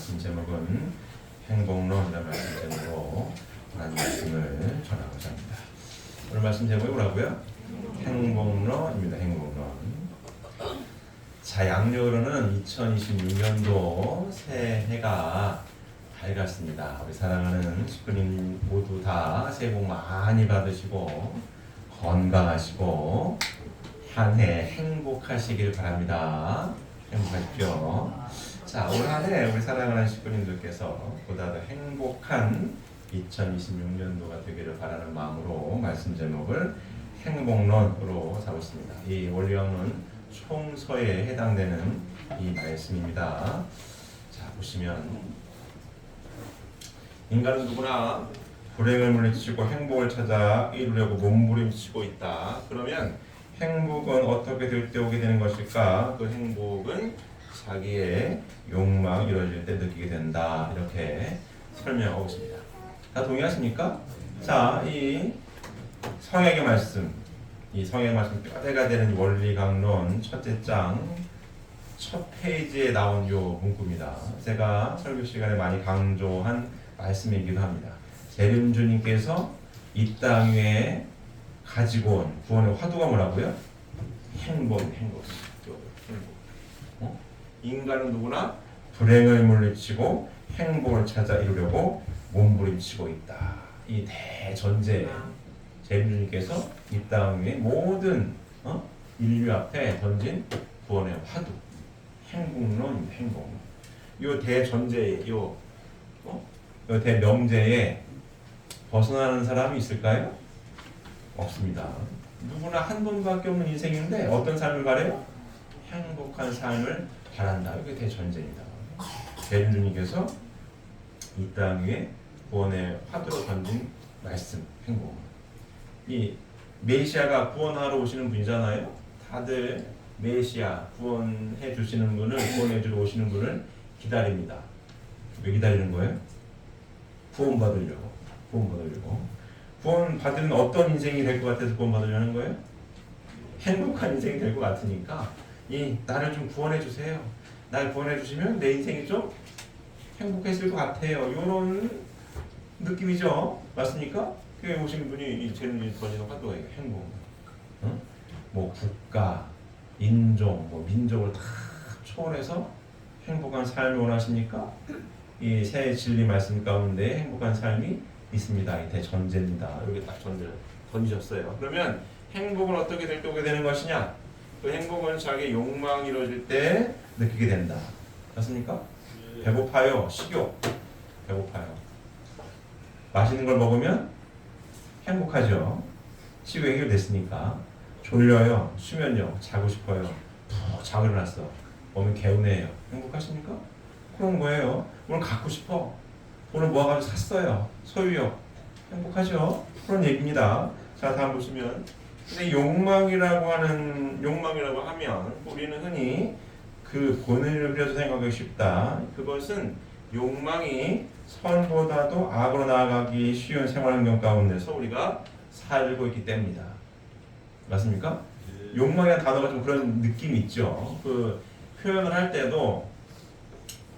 말씀 제목은 행복론이라는 말씀 제목으로 하나님 말씀을 전하고자 합니다. 오늘 말씀 제목이 뭐라고요? 행복론입니다. 행복론. 자, 양력으로는 2026년도 새해가 밝았습니다. 우리 사랑하는 식구님 모두 다 새해 복 많이 받으시고 건강하시고 한 해 행복하시길 바랍니다. 행복하십시오. 자, 올 한 해 우리 사랑하는 식구님들께서 보다 더 행복한 2026년도가 되기를 바라는 마음으로 말씀 제목을 행복론으로 잡았습니다. 이 원리학론 총서에 해당되는 이 말씀입니다. 자, 보시면 인간은 누구나 불행을 물리치고 행복을 찾아 이루려고 몸부림치고 있다. 그러면 행복은 어떻게 될 때 오게 되는 것일까? 그 행복은 자기의 욕망이 이루어질 때 느끼게 된다. 이렇게 설명하고 있습니다. 다 동의하십니까? 자, 이 성역의 말씀, 이 성역의 말씀 뼈대가 되는 원리강론 첫째 장 첫 페이지에 나온 요 문구입니다. 제가 설교 시간에 많이 강조한 말씀이기도 합니다. 재림주님께서 이 땅 위에 가지고 온 구원의 화두가 뭐라고요? 행복. 인간은 누구나 불행을 물리치고 행복을 찾아 이루려고 몸부림치고 있다. 이 대전제 재림주님께서 이 땅 위에 모든 인류 앞에 던진 구원의 화두 행복론입니다. 행복. 요 대전제 요 대명제에 벗어나는 사람이 있을까요? 없습니다. 누구나 한 번밖에 없는 인생인데 어떤 삶을 바래요? 행복한 삶을 바란다. 이게 대전제입니다. 재림주님께서 이 땅 위에 구원의 화두로 던진 말씀, 행복. 이 메시아가 구원하러 오시는 분이잖아요. 다들 메시아 구원해 주시는 분을 구원해 주러 오시는 분을 기다립니다. 왜 기다리는 거예요? 구원 받으려고. 구원 받으면 어떤 인생이 될 것 같아서 구원 받으려는 거예요? 행복한 인생이 될 것 같으니까 나를 좀 구원해 주세요. 날 구원해 주시면 내 인생이 좀 행복해질 것 같아요. 이런 느낌이죠. 맞습니까? 교회 오신 분이 이 재능이 던지는 화두가 행복. 뭐 국가, 인종, 뭐 민족을 다 초월해서 행복한 삶을 원하십니까? 이 새 진리 말씀 가운데 행복한 삶이 있습니다. 이 대전제입니다. 여기 딱 전제를 던지셨어요. 그러면 행복은 어떻게 될 때 오게 되는 것이냐? 그 행복은 자기 욕망이 이루어질 때 느끼게 된다. 맞습니까? 배고파요. 식욕. 배고파요. 맛있는 걸 먹으면 행복하죠. 식욕 해결됐으니까. 졸려요. 수면요. 자고 싶어요. 푹 자고 일어났어. 몸이 개운해요. 행복하십니까? 그런 거예요. 오늘 갖고 싶어. 오늘 모아가지고 샀어요. 소유욕. 행복하죠? 그런 얘기입니다. 자, 다음 보시면. 근데 욕망이라고 하면 우리는 흔히 그 본의를 그려서 생각하기 쉽다. 그것은 욕망이 선보다도 악으로 나아가기 쉬운 생활환경 가운데서 우리가 살고 있기 때문이다. 맞습니까? 욕망이라는 단어가 좀 그런 느낌이 있죠. 그 표현을 할 때도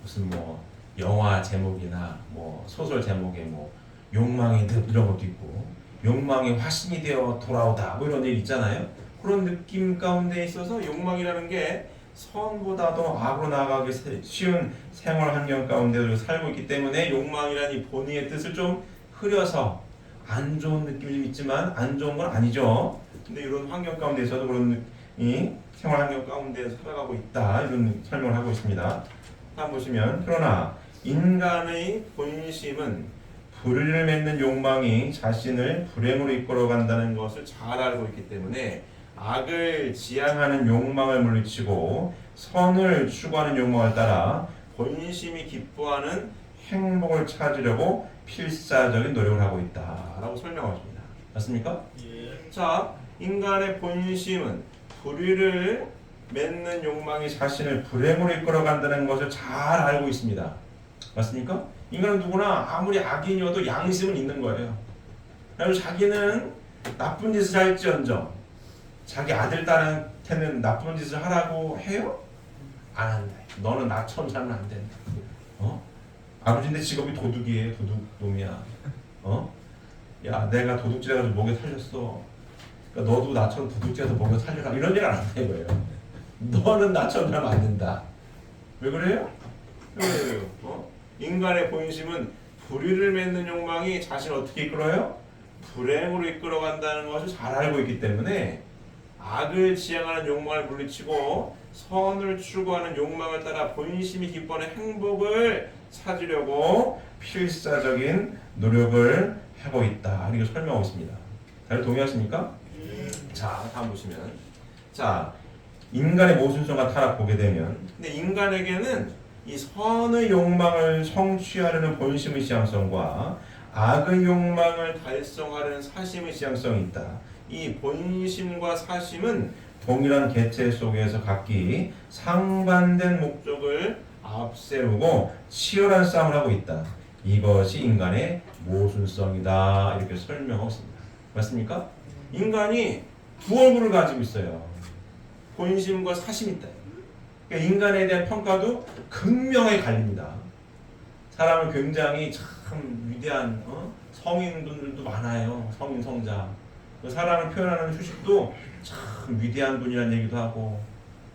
무슨 뭐 영화 제목이나 뭐 소설 제목에 뭐 욕망의 늪 이런 것도 있고 욕망의 화신이 되어 돌아오다 뭐 이런 얘기 있잖아요. 그런 느낌 가운데 있어서 욕망이라는 게 선보다도 악으로 나아가기 쉬운 생활 환경 가운데 살고 있기 때문에 욕망이라는 이 본의의 뜻을 좀 흐려서 안 좋은 느낌이 좀 있지만 안 좋은 건 아니죠. 근데 이런 환경 가운데 있어도 그런 이 생활 환경 가운데 살아가고 있다 이런 설명을 하고 있습니다. 한번 보시면 그러나 인간의 본심은 불의를 맺는 욕망이 자신을 불행으로 이끌어간다는 것을 잘 알고 있기 때문에 악을 지향하는 욕망을 물리치고 선을 추구하는 욕망을 따라 본심이 기뻐하는 행복을 찾으려고 필사적인 노력을 하고 있다라고 설명하고 있습니다. 맞습니까? 예. 자, 인간의 본심은 불의를 맺는 욕망이 자신을 불행으로 이끌어간다는 것을 잘 알고 있습니다. 맞습니까? 인간은 누구나 아무리 악인이어도 양심은 있는 거예요. 그래서 자기는 나쁜 짓을 할지언정 자기 아들 딸한테는 나쁜 짓을 하라고 해요? 안 한다. 너는 나처럼 살면 안 된다. 아버지인데 직업이 도둑이에요. 도둑놈이야. 어? 야, 내가 도둑질해가지고 먹여 살렸어. 그러니까 너도 나처럼 도둑질해서 먹여 살려라. 이런 얘기를 안 한다 이거예요. 너는 나처럼 하면 안 된다. 왜 그래요? 왜 그래요? 인간의 본심은 불의를 맺는 욕망이 자신을 어떻게 이끌어요? 불행으로 이끌어간다는 것을 잘 알고 있기 때문에 악을 지향하는 욕망을 물리치고 선을 추구하는 욕망을 따라 본심이 기뻐하는 행복을 찾으려고 필사적인 노력을 하고 있다. 이렇게 설명하고 있습니다. 다들 동의하십니까? 자, 다음 보시면 자, 인간의 모순성과 타락 보게 되면 근데 인간에게는 이 선의 욕망을 성취하려는 본심의 지향성과 악의 욕망을 달성하려는 사심의 지향성이 있다. 이 본심과 사심은 동일한 개체 속에서 각기 상반된 목적을 앞세우고 치열한 싸움을 하고 있다. 이것이 인간의 모순성이다. 이렇게 설명하고 있습니다. 맞습니까? 인간이 두 얼굴을 가지고 있어요. 본심과 사심이 있다. 그러니까 인간에 대한 평가도 극명하게 갈립니다. 사람은 굉장히 참 위대한 성인분들도 많아요. 성인 성자. 사람을 표현하는 휴식도 참 위대한 분이라는 얘기도 하고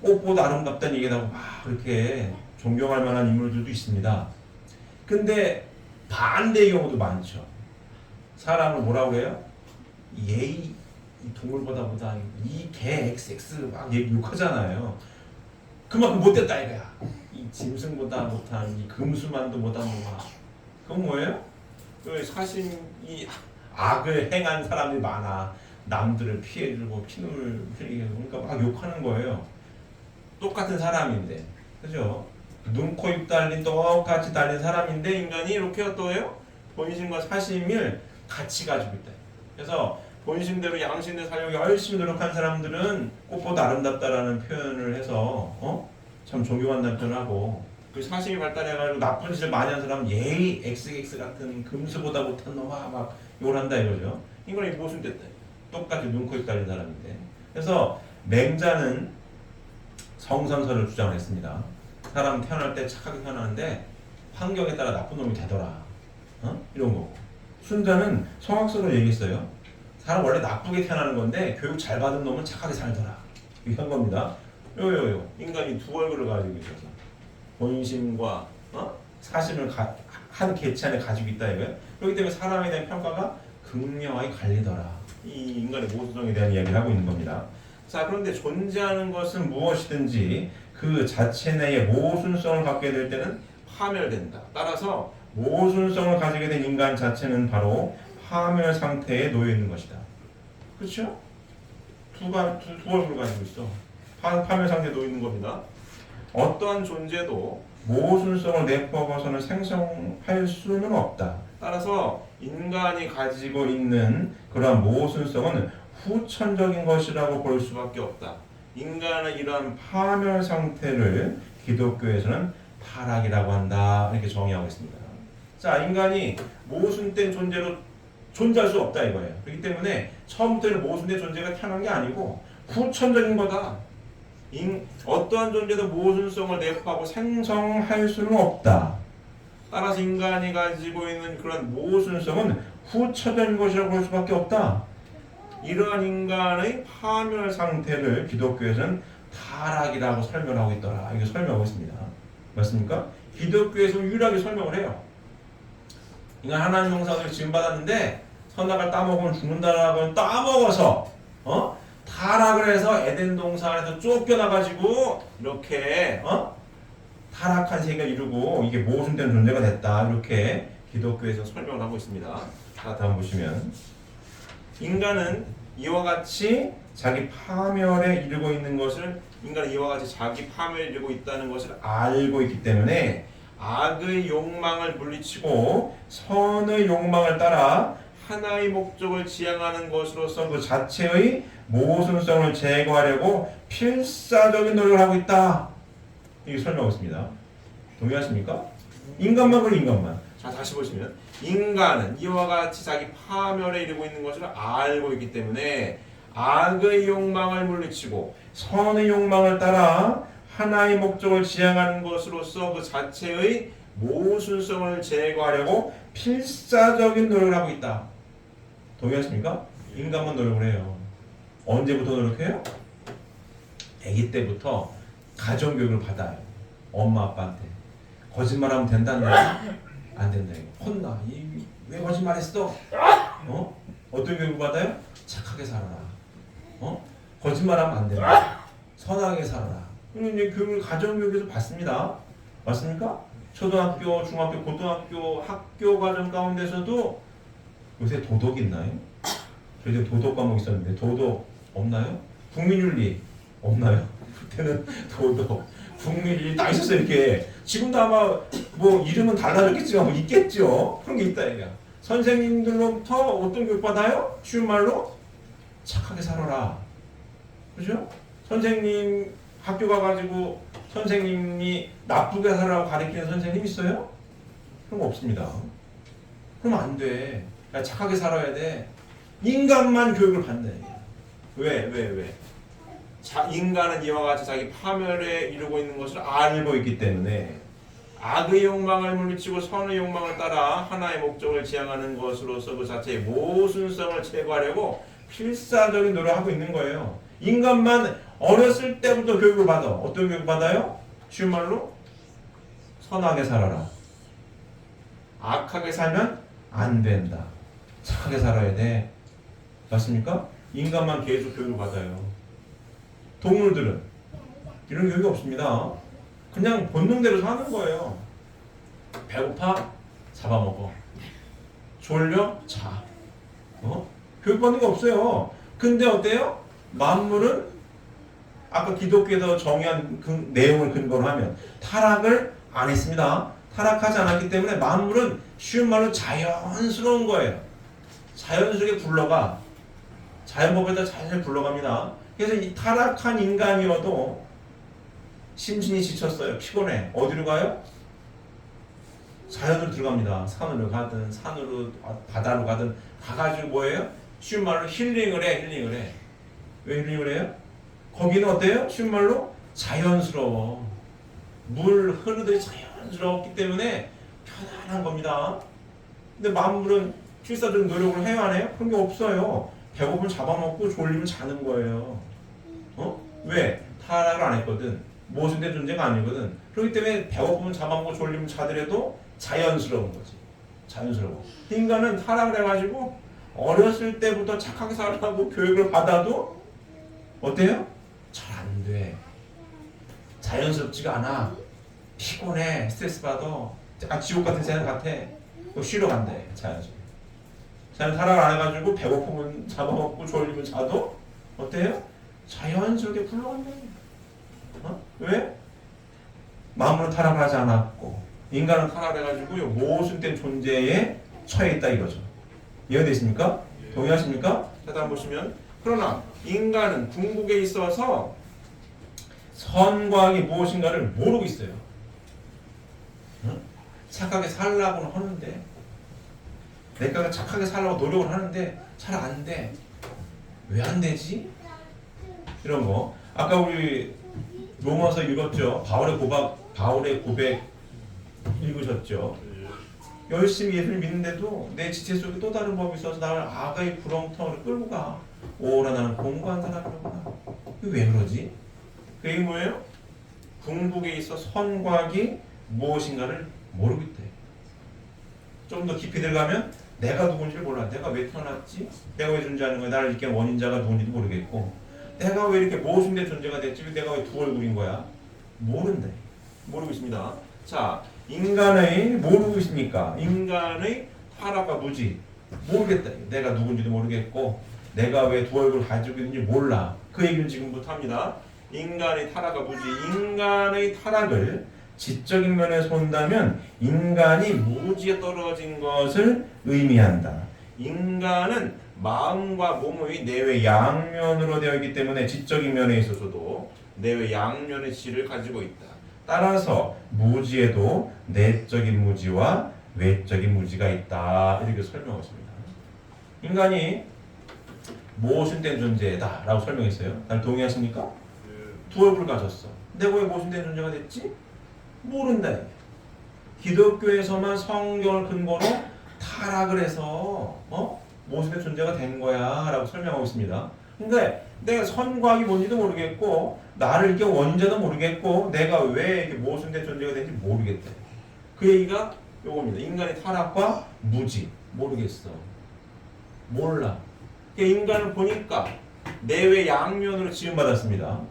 꽃보다 아름답다는 얘기도 하고 막 그렇게 존경할 만한 인물들도 있습니다. 근데 반대의 경우도 많죠. 사람을 뭐라고 그래요? 이 동물보다 이 개 XX 막 욕하잖아요. 그만큼 못됐다 이거야. 이 짐승보다 못한 이 금수만도 못한 놈아. 그건 뭐예요? 그 사심이 악을 행한 사람이 많아. 남들을 피해주고 피눈을 흘리게 그러니까 막 욕하는 거예요. 똑같은 사람인데, 그죠? 눈, 코, 입 달린 똑같이 달린 사람인데 인간이 이렇게 어떠해요? 본심과 사심을 같이 가지고 있다. 그래서 본심대로 양심대로 살려고 열심히 노력한 사람들은 꽃보다 아름답다라는 표현을 해서 참 존경한다는 표현하고 그 사심이 발달해가지고 나쁜 짓을 많이 한 사람은 예의 XX 같은 금수보다 못한 놈아 막 욕을 한다 이거죠. 인간이 모순됐다. 똑같이 눈, 코, 입 달린 사람인데. 그래서 맹자는 성선설을 주장했습니다. 사람 태어날 때 착하게 태어나는데 환경에 따라 나쁜 놈이 되더라. 이런 거고. 순자는 성학설로 얘기했어요. 사람 원래 나쁘게 태어나는 건데 교육 잘 받은 놈은 착하게 살더라. 이런 겁니다. 요요요. 인간이 두 얼굴을 가지고 있어서 본심과 사심을 한 개체 안에 가지고 있다 이거예요. 그렇기 때문에 사람에 대한 평가가 극명하게 갈리더라. 이 인간의 모순성에 대한 이야기를 하고 있는 겁니다. 자, 그런데 존재하는 것은 무엇이든지 그 자체 내에 모순성을 갖게 될 때는 파멸된다. 따라서 모순성을 가지게 된 인간 자체는 바로 파멸 상태에 놓여 있는 것이다. 그렇죠? 두 얼굴을 가지고 있어. 파멸 상태에 놓여 있는 겁니다. 어떠한 존재도 모순성을 내포하고서는 생성할 수는 없다. 따라서 인간이 가지고 있는 그러한 모순성은 후천적인 것이라고 볼 수밖에 없다. 인간의 이러한 파멸 상태를 기독교에서는 타락이라고 한다. 이렇게 정의하고 있습니다. 자, 인간이 모순된 존재로 존재할 수 없다 이거예요. 그렇기 때문에 처음부터는 모순된 존재가 태어난 게 아니고 후천적인 거다. 어떠한 존재도 모순성을 내포하고 생성할 수는 없다. 따라서 인간이 가지고 있는 그런 모순성은 후천적인 것이라고 볼 수밖에 없다. 이러한 인간의 파멸 상태를 기독교에서는 타락이라고 설명하고 있더라. 이게 설명하고 있습니다. 맞습니까? 기독교에서 유일하게 설명을 해요. 인간 하나님 형상을 지음받았는데 선악을 따먹으면 죽는다라고 따먹어서 타락을 해서 에덴 동산 안에서 쫓겨나가지고 이렇게 타락한 세계를 이루고 이게 모순된 존재가 됐다. 이렇게 기독교에서 설명을 하고 있습니다. 자, 다음 보시면 인간은 이와 같이 자기 파멸에 이르고 있는 것을 인간은 이와 같이 자기 파멸에 이르고 있다는 것을 알고 있기 때문에 악의 욕망을 물리치고 선의 욕망을 따라 하나의 목적을 지향하는 것으로서 그 자체의 모순성을 제거하려고 필사적인 노력을 하고 있다. 이게 설명하고 있습니다. 동의하십니까? 인간만 그래 인간만. 자, 다시 보시면 인간은 이와 같이 자기 파멸에 이르고 있는 것을 알고 있기 때문에 악의 욕망을 물리치고 선의 욕망을 따라 하나의 목적을 지향하는 것으로서 그 자체의 모순성을 제거하려고 필사적인 노력을 하고 있다. 동의하십니까? 인간만 노력을 해요. 언제부터 노력해요? 아기 때부터 가정교육을 받아요. 엄마 아빠한테. 거짓말하면 된다는 거야? 안 된다. 혼나. 왜 거짓말했어? 어떤 교육을 받아요? 착하게 살아라. 거짓말하면 안 된다. 선하게 살아라. 이제 교육을 가정교육에서 받습니다. 맞습니까? 초등학교, 중학교, 고등학교, 학교 과정 가운데서도 요새 도덕 있나요? 저희 도덕 과목 있었는데 도덕 없나요? 국민윤리 없나요? 그때는 도덕, 국민윤리 다 있었어요. 이렇게 지금도 아마 뭐 이름은 달라졌겠지만 뭐 있겠죠. 그런 게 있다 얘가. 선생님들로부터 어떤 교육 받아요? 쉬운 말로 착하게 살아라. 그죠? 선생님 학교 가가지고 선생님이 나쁘게 살아라고 가르치는 선생님 있어요? 그런 거 없습니다. 그러면 안 돼. 야, 착하게 살아야 돼. 인간만 교육을 받네. 왜? 인간은 이와 같이 자기 파멸에 이르고 있는 것을 알고 있기 때문에 악의 욕망을 물리치고 선의 욕망을 따라 하나의 목적을 지향하는 것으로서 그 자체의 모순성을 제거하려고 필사적인 노력을 하고 있는 거예요. 인간만 어렸을 때부터 교육을 받아. 어떤 교육을 받아요? 쉬운 말로 선하게 살아라. 악하게 살면 안 된다. 착하게 살아야 돼. 맞습니까? 인간만 계속 교육을 받아요. 동물들은 이런 교육이 없습니다. 그냥 본능대로 사는 거예요. 배고파? 잡아먹어. 졸려? 자. 교육받는 게 없어요. 근데 어때요? 만물은 아까 기독교에서 정의한 그 내용을 근거로 하면 타락을 안 했습니다. 타락하지 않았기 때문에 만물은 쉬운 말로 자연스러운 거예요. 자연스럽게 굴러가. 자연법에다 잘 굴러갑니다. 그래서 이 타락한 인간이어도 심신이 지쳤어요. 피곤해. 어디로 가요? 자연으로 들어갑니다. 산으로 가든 산으로 바다로 가든 가가지고 뭐예요? 쉬운 말로 힐링을 해. 왜 힐링을 해요? 거기는 어때요? 쉬운 말로 자연스러워. 물 흐르듯이 자연스럽기 때문에 편안한 겁니다. 근데 만물은 필사적인 노력을 해야 하네요? 그런 게 없어요. 배고프면 잡아먹고 졸리면 자는 거예요. 왜? 타락을 안 했거든. 모순된 존재가 아니거든. 그렇기 때문에 배고프면 잡아먹고 졸리면 자더라도 자연스러운 거지. 자연스러워. 인간은 타락을 해가지고 어렸을 때부터 착하게 살라고 교육을 받아도 어때요? 잘 안 돼. 자연스럽지가 않아. 피곤해. 스트레스 받아. 지옥 같은 세상 같아. 쉬러 간대. 자연스럽게. 자연 타락을 안 해가지고 배고프면 잡아먹고 졸리면 자도 어때요? 자연스럽게 굴러간다. 왜? 마음으로 타락을 하지 않았고 인간은 타락해가지고 모순된 존재에 처해 있다 이거죠. 이해되십니까? 동의하십니까? 자, 다음 보시면 그러나 인간은 궁극에 있어서 선과 악이 무엇인가를 모르고 있어요. 착하게 살라고는 하는데 내가 착하게 살라고 노력을 하는데 잘 안 돼. 왜 안 되지? 이런 거. 아까 우리 로마서 읽었죠. 바울의 고백 읽으셨죠. 열심히 예수를 믿는데도 내 지체 속에 또 다른 법이 있어서 나를 악의 구렁텅이로 끌고 가. 오라 나는 공고한 사람이구나. 왜 그러지? 그게 뭐예요? 궁극에 있어 선과 악이 무엇인가를 모르고 있대. 좀 더 깊이 들어가면 내가 누군지를 몰라. 내가 왜 태어났지? 내가 왜 존재하는 거야? 나를 일으킨 원인자가 누군지도 모르겠고 내가 왜 이렇게 모순된 존재가 됐지? 내가 왜 두 얼굴인 거야? 모른다. 모르고 있습니다. 자, 인간의 모르고 있습니까? 인간의 타락과 무지 모르겠다. 내가 누군지도 모르겠고 내가 왜 두 얼굴을 가지고 있는지 몰라. 그 얘기는 지금부터 합니다. 인간의 타락과 무지, 인간의 타락을 지적인 면에서 본다면 인간이 무지에 떨어진 것을 의미한다. 인간은 마음과 몸의 내외 양면으로 되어 있기 때문에 지적인 면에 있어서도 내외 양면의 질을 가지고 있다. 따라서 무지에도 내적인 무지와 외적인 무지가 있다. 이렇게 설명했습니다. 인간이 모순된 존재다 라고 설명했어요. 날 동의하십니까? 두 얼굴 가졌어. 내가 왜 모순된 존재가 됐지? 모른다. 기독교에서만 성경을 근거로 타락을 해서 모순의 존재가 된 거야 라고 설명하고 있습니다. 근데 내가 선과학이 뭔지도 모르겠고 나를 이렇게 원죄도 모르겠고 내가 왜 이렇게 모순된 존재가 된지 모르겠대. 그 얘기가 요겁니다. 인간의 타락과 무지 모르겠어. 몰라. 인간을 보니까 내외 양면으로 지음받았습니다.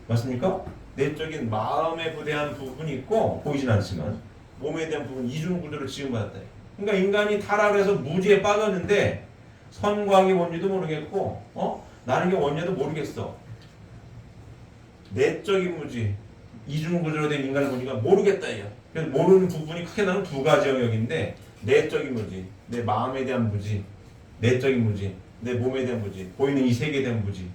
맞습니까? 내적인 마음에 대한 부분이 있고 보이진 않지만 몸에 대한 부분 이중구조로 지음받았다. 그러니까 인간이 타락을 해서 무지에 빠졌는데 선과학이 뭔지도 모르겠고 나는 이게 원죄도 모르겠어. 내적인 무지 이중구조로 된 인간을 보니까 모르겠다. 그래서 모르는 부분이 크게 나는 두 가지 영역인데 내적인 무지, 내 마음에 대한 무지, 내적인 무지, 내 몸에 대한 무지, 보이는 이 세계에 대한 무지,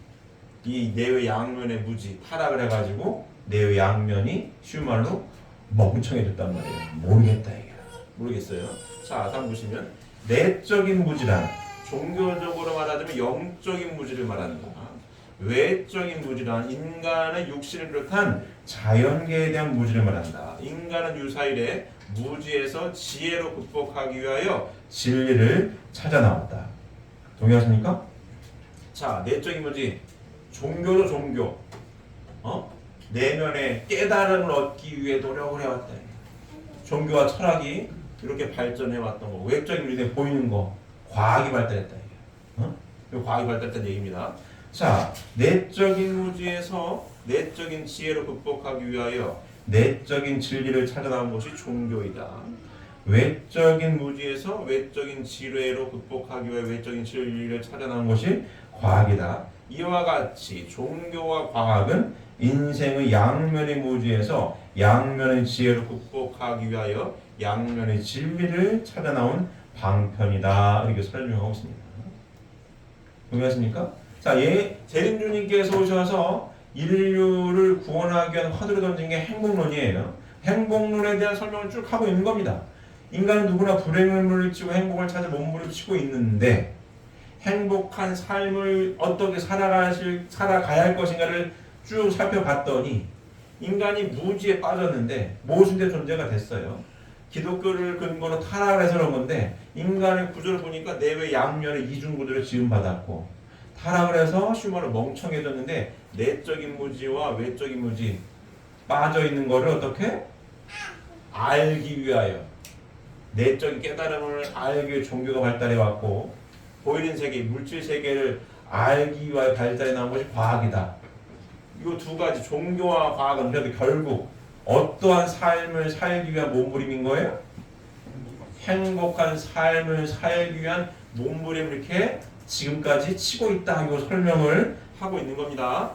이 내외 양면의 무지 타락을 해가지고 내외 양면이 쉬운 말로 멍청해졌단 말이에요. 모르겠다 이게. 모르겠어요. 자, 다음 보시면 내적인 무지란 종교적으로 말하자면 영적인 무지를 말한다. 외적인 무지란 인간의 육신을 비롯한 자연계에 대한 무지를 말한다. 인간은 유사일에 무지에서 지혜로 극복하기 위하여 진리를 찾아 나왔다. 동의하십니까? 자, 내적인 무지 종교로 종교 내면의 깨달음을 얻기 위해 노력을 해왔다. 종교와 철학이 이렇게 발전해왔던 거. 외적인 눈에 보이는 거 과학이 발달했다. 과학이 발달했다는 얘기입니다. 자, 내적인 무지에서 내적인 지혜로 극복하기 위하여 내적인 진리를 찾아 나온 것이 종교이다. 외적인 무지에서 외적인 지혜로 극복하기 위해 외적인 진리를 찾아 나온 것이 과학이다. 이와 같이 종교와 과학은 인생의 양면의 무지에서 양면의 지혜로 극복하기 위하여 양면의 진리를 찾아 나온 방편이다. 이렇게 설명하고 있습니다. 동의하십니까? 자, 재림주님께서 오셔서 인류를 구원하기 위한 화두를 던진 게 행복론이에요. 행복론에 대한 설명을 쭉 하고 있는 겁니다. 인간은 누구나 불행을 물리치고 행복을 찾아 몸부림치고 있는데 행복한 삶을 어떻게 살아가야 할 것인가를 쭉 살펴봤더니 인간이 무지에 빠졌는데 모순된 존재가 됐어요. 기독교를 근거로 타락을 해서 그런 건데 인간의 구조를 보니까 내외 양면의 이중구조를 지음받았고 타락을 해서 슈머는 멍청해졌는데 내적인 무지와 외적인 무지 빠져있는 거를 어떻게? 알기 위하여 내적인 깨달음을 알기 위해 종교가 발달해왔고 보이는 세계, 물질 세계를 알기 위하여 발달해 나온 것이 과학이다. 이 두 가지 종교와 과학은 그래도 결국 어떠한 삶을 살기 위한 몸부림인 거예요? 행복한 삶을 살기 위한 몸부림을 이렇게 지금까지 치고 있다. 이거 설명을 하고 있는 겁니다.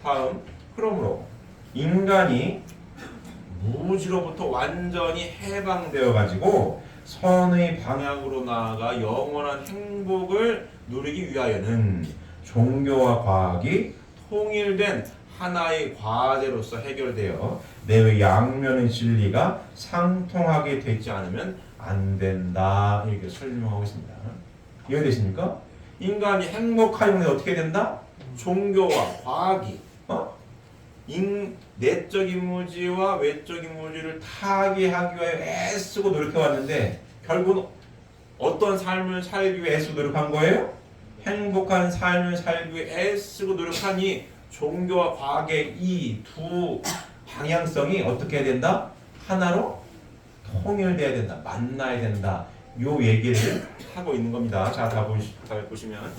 다음, 그러므로 인간이 무지로부터 완전히 해방되어 가지고 선의 방향으로 나아가 영원한 행복을 누리기 위하여는 종교와 과학이 통일된 하나의 과제로서 해결되어 내외 양면의 진리가 상통하게 되지 않으면 안 된다. 이렇게 설명하고 있습니다. 이해되십니까? 인간이 행복하려면 어떻게 된다? 종교와 과학이 내적인 무지와 외적인 무지를 타개하기 위해 애쓰고 노력해왔는데 결국은 어떤 삶을 살기 위해 애쓰고 노력한 거예요? 행복한 삶을 살기 위해 애쓰고 노력하니 종교와 과학의 이 두 방향성이 어떻게 해야 된다? 하나로 통일돼야 된다. 만나야 된다. 요 얘기를 하고 있는 겁니다. 자, 다 보시면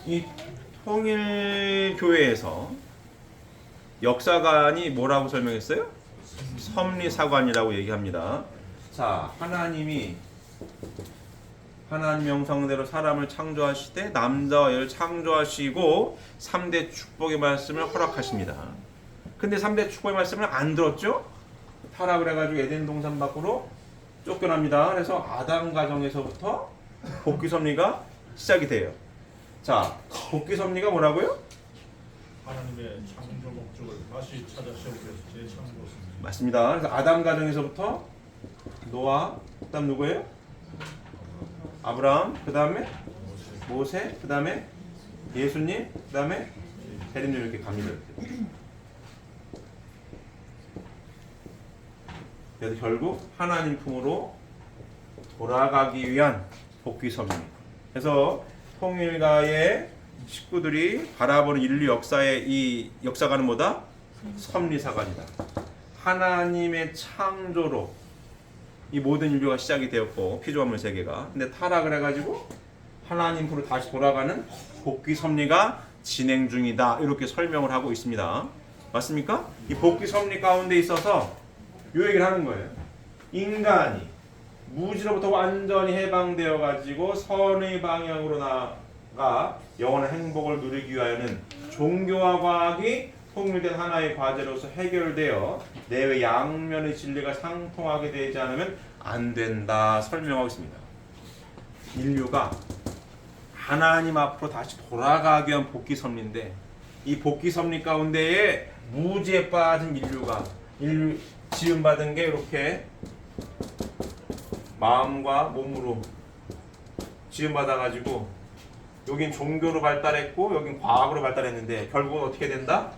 이 통일교회에서 역사관이 뭐라고 설명했어요? 섭리사관이라고 얘기합니다. 자, 하나님이 하나님 형상대로 사람을 창조하시되 남자와 여를 창조하시고 3대 축복의 말씀을 허락하십니다. 근데 3대 축복의 말씀을 안 들었죠? 타락을 해가지고 에덴 동산 밖으로 쫓겨납니다. 그래서 아담 가정에서부터 복귀 섭리가 시작이 돼요. 자, 복귀 섭리가 뭐라고요? 하나님의 창조 목적을 다시 찾아 세우기 위해서 재창조했습니다. 맞습니다. 그래서 아담 가정에서부터 노아, 그다음 누구예요? 아브라함, 그 다음에 모세, 그 다음에 예수님, 그 다음에 대림님 이렇게 갑니다. 그래서 결국 하나님 품으로 돌아가기 위한 복귀 섭리입니다. 그래서 통일가의 식구들이 바라보는 인류 역사의 이 역사관은 뭐다? 섭리사관이다. 하나님의 창조로 이 모든 인류가 시작이 되었고 피조물 세계가 근데 타락을 해가지고 하나님으로 다시 돌아가는 복귀 섭리가 진행 중이다. 이렇게 설명을 하고 있습니다. 맞습니까? 이 복귀 섭리 가운데 있어서 이 얘기를 하는 거예요. 인간이 무지로부터 완전히 해방되어 가지고 선의 방향으로 나아가 영원한 행복을 누리기 위하여는 종교와 과학이 통일된 하나의 과제로서 해결되어 내외 양면의 진리가 상통하게 되지 않으면 안 된다 설명하고 있습니다. 인류가 하나님 앞으로 다시 돌아가기 위한 복귀 섭리인데 이 복귀 섭리 가운데에 무지에 빠진 인류 지음받은 게 이렇게 마음과 몸으로 지음받아가지고 여긴 종교로 발달했고 여긴 과학으로 발달했는데 결국은 어떻게 된다?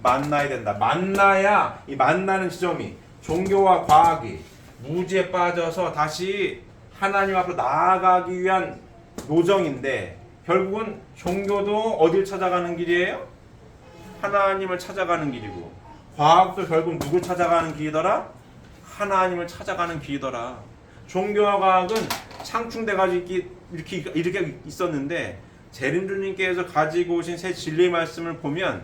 만나야 된다. 만나야 이 만나는 지점이 종교와 과학이 무지에 빠져서 다시 하나님 앞으로 나아가기 위한 노정인데 결국은 종교도 어딜 찾아가는 길이에요? 하나님을 찾아가는 길이고 과학도 결국 누굴 찾아가는 길이더라? 하나님을 찾아가는 길이더라. 종교와 과학은 상충돼가지고 이렇게 있었는데 재림주님께서 가지고 오신 새 진리의 말씀을 보면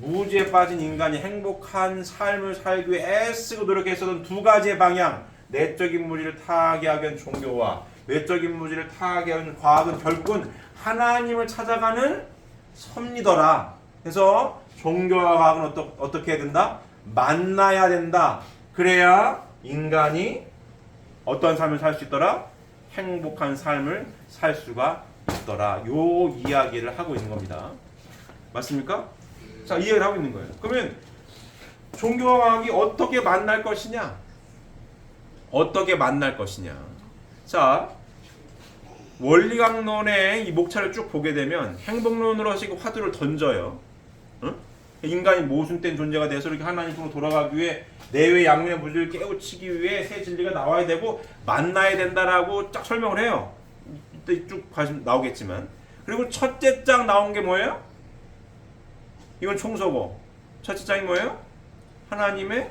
무지에 빠진 인간이 행복한 삶을 살기 위해 애쓰고 노력했었던 두 가지의 방향, 내적인 무지를 타개하기 위한 종교와 외적인 무지를 타개하기 위한 과학은 결국은 하나님을 찾아가는 섭리더라. 그래서 종교와 과학은 어떻게 해야 된다? 만나야 된다. 그래야 인간이 어떤 삶을 살 수 있더라? 행복한 삶을 살 수가 있더라. 요 이야기를 하고 있는 겁니다. 맞습니까? 자, 이해를 하고 있는 거예요. 그러면 종교와 과학이 어떻게 만날 것이냐? 어떻게 만날 것이냐? 자, 원리강론의 이 목차를 쭉 보게 되면 행복론으로 하시고 화두를 던져요. 응? 인간이 모순된 존재가 돼서 이렇게 하나님으로 돌아가기 위해 내외 양면의 무지를 깨우치기 위해 새 진리가 나와야 되고 만나야 된다라고 쫙 설명을 해요. 이때 쭉 가시면 나오겠지만. 그리고 첫째 장 나온 게 뭐예요? 이건 총서고. 첫째 장이 뭐예요? 하나님의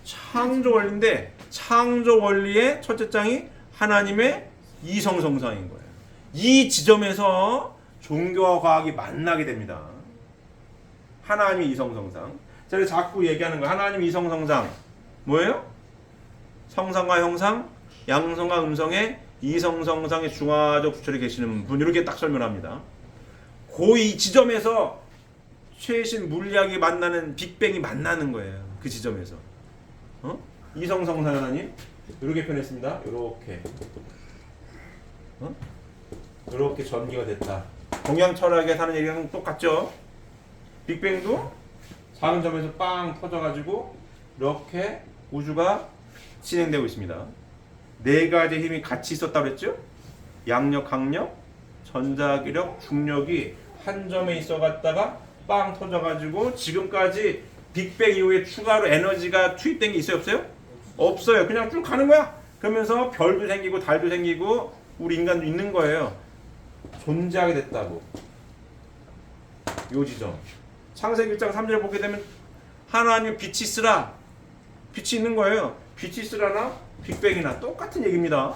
창조 원리인데 창조 원리의 첫째 장이 하나님의 이성성상인 거예요. 이 지점에서 종교와 과학이 만나게 됩니다. 하나님의 이성성상. 제가 자꾸 얘기하는 거 하나님의 이성성상 뭐예요? 성상과 형상, 양성과 음성의 이성성상의 중화적 부처에 계시는 분 이렇게 딱 설명합니다. 이 지점에서 최신 물리학이 만나는 빅뱅이 만나는 거예요. 그 지점에서 이성성상 하나님 이렇게 표현했습니다. 이렇게 전기가 됐다. 동양 철학에 사는 얘기랑 똑같죠? 빅뱅도 작은 점에서 빵 터져가지고 이렇게 우주가 진행되고 있습니다. 네 가지 힘이 같이 있었다고 그랬죠? 양력, 강력, 전자기력, 중력이 한 점에 있어갔다가 빵 터져가지고 지금까지 빅뱅 이후에 추가로 에너지가 투입된 게 있어요? 없어요? 없어요. 그냥 쭉 가는 거야. 그러면서 별도 생기고 달도 생기고 우리 인간도 있는 거예요. 존재하게 됐다고. 요 지점. 창세기 1장 3절 보게 되면 하나님 빛이 있으라. 빛이 있는 거예요. 빛이 있으라나 빅뱅이나 똑같은 얘기입니다.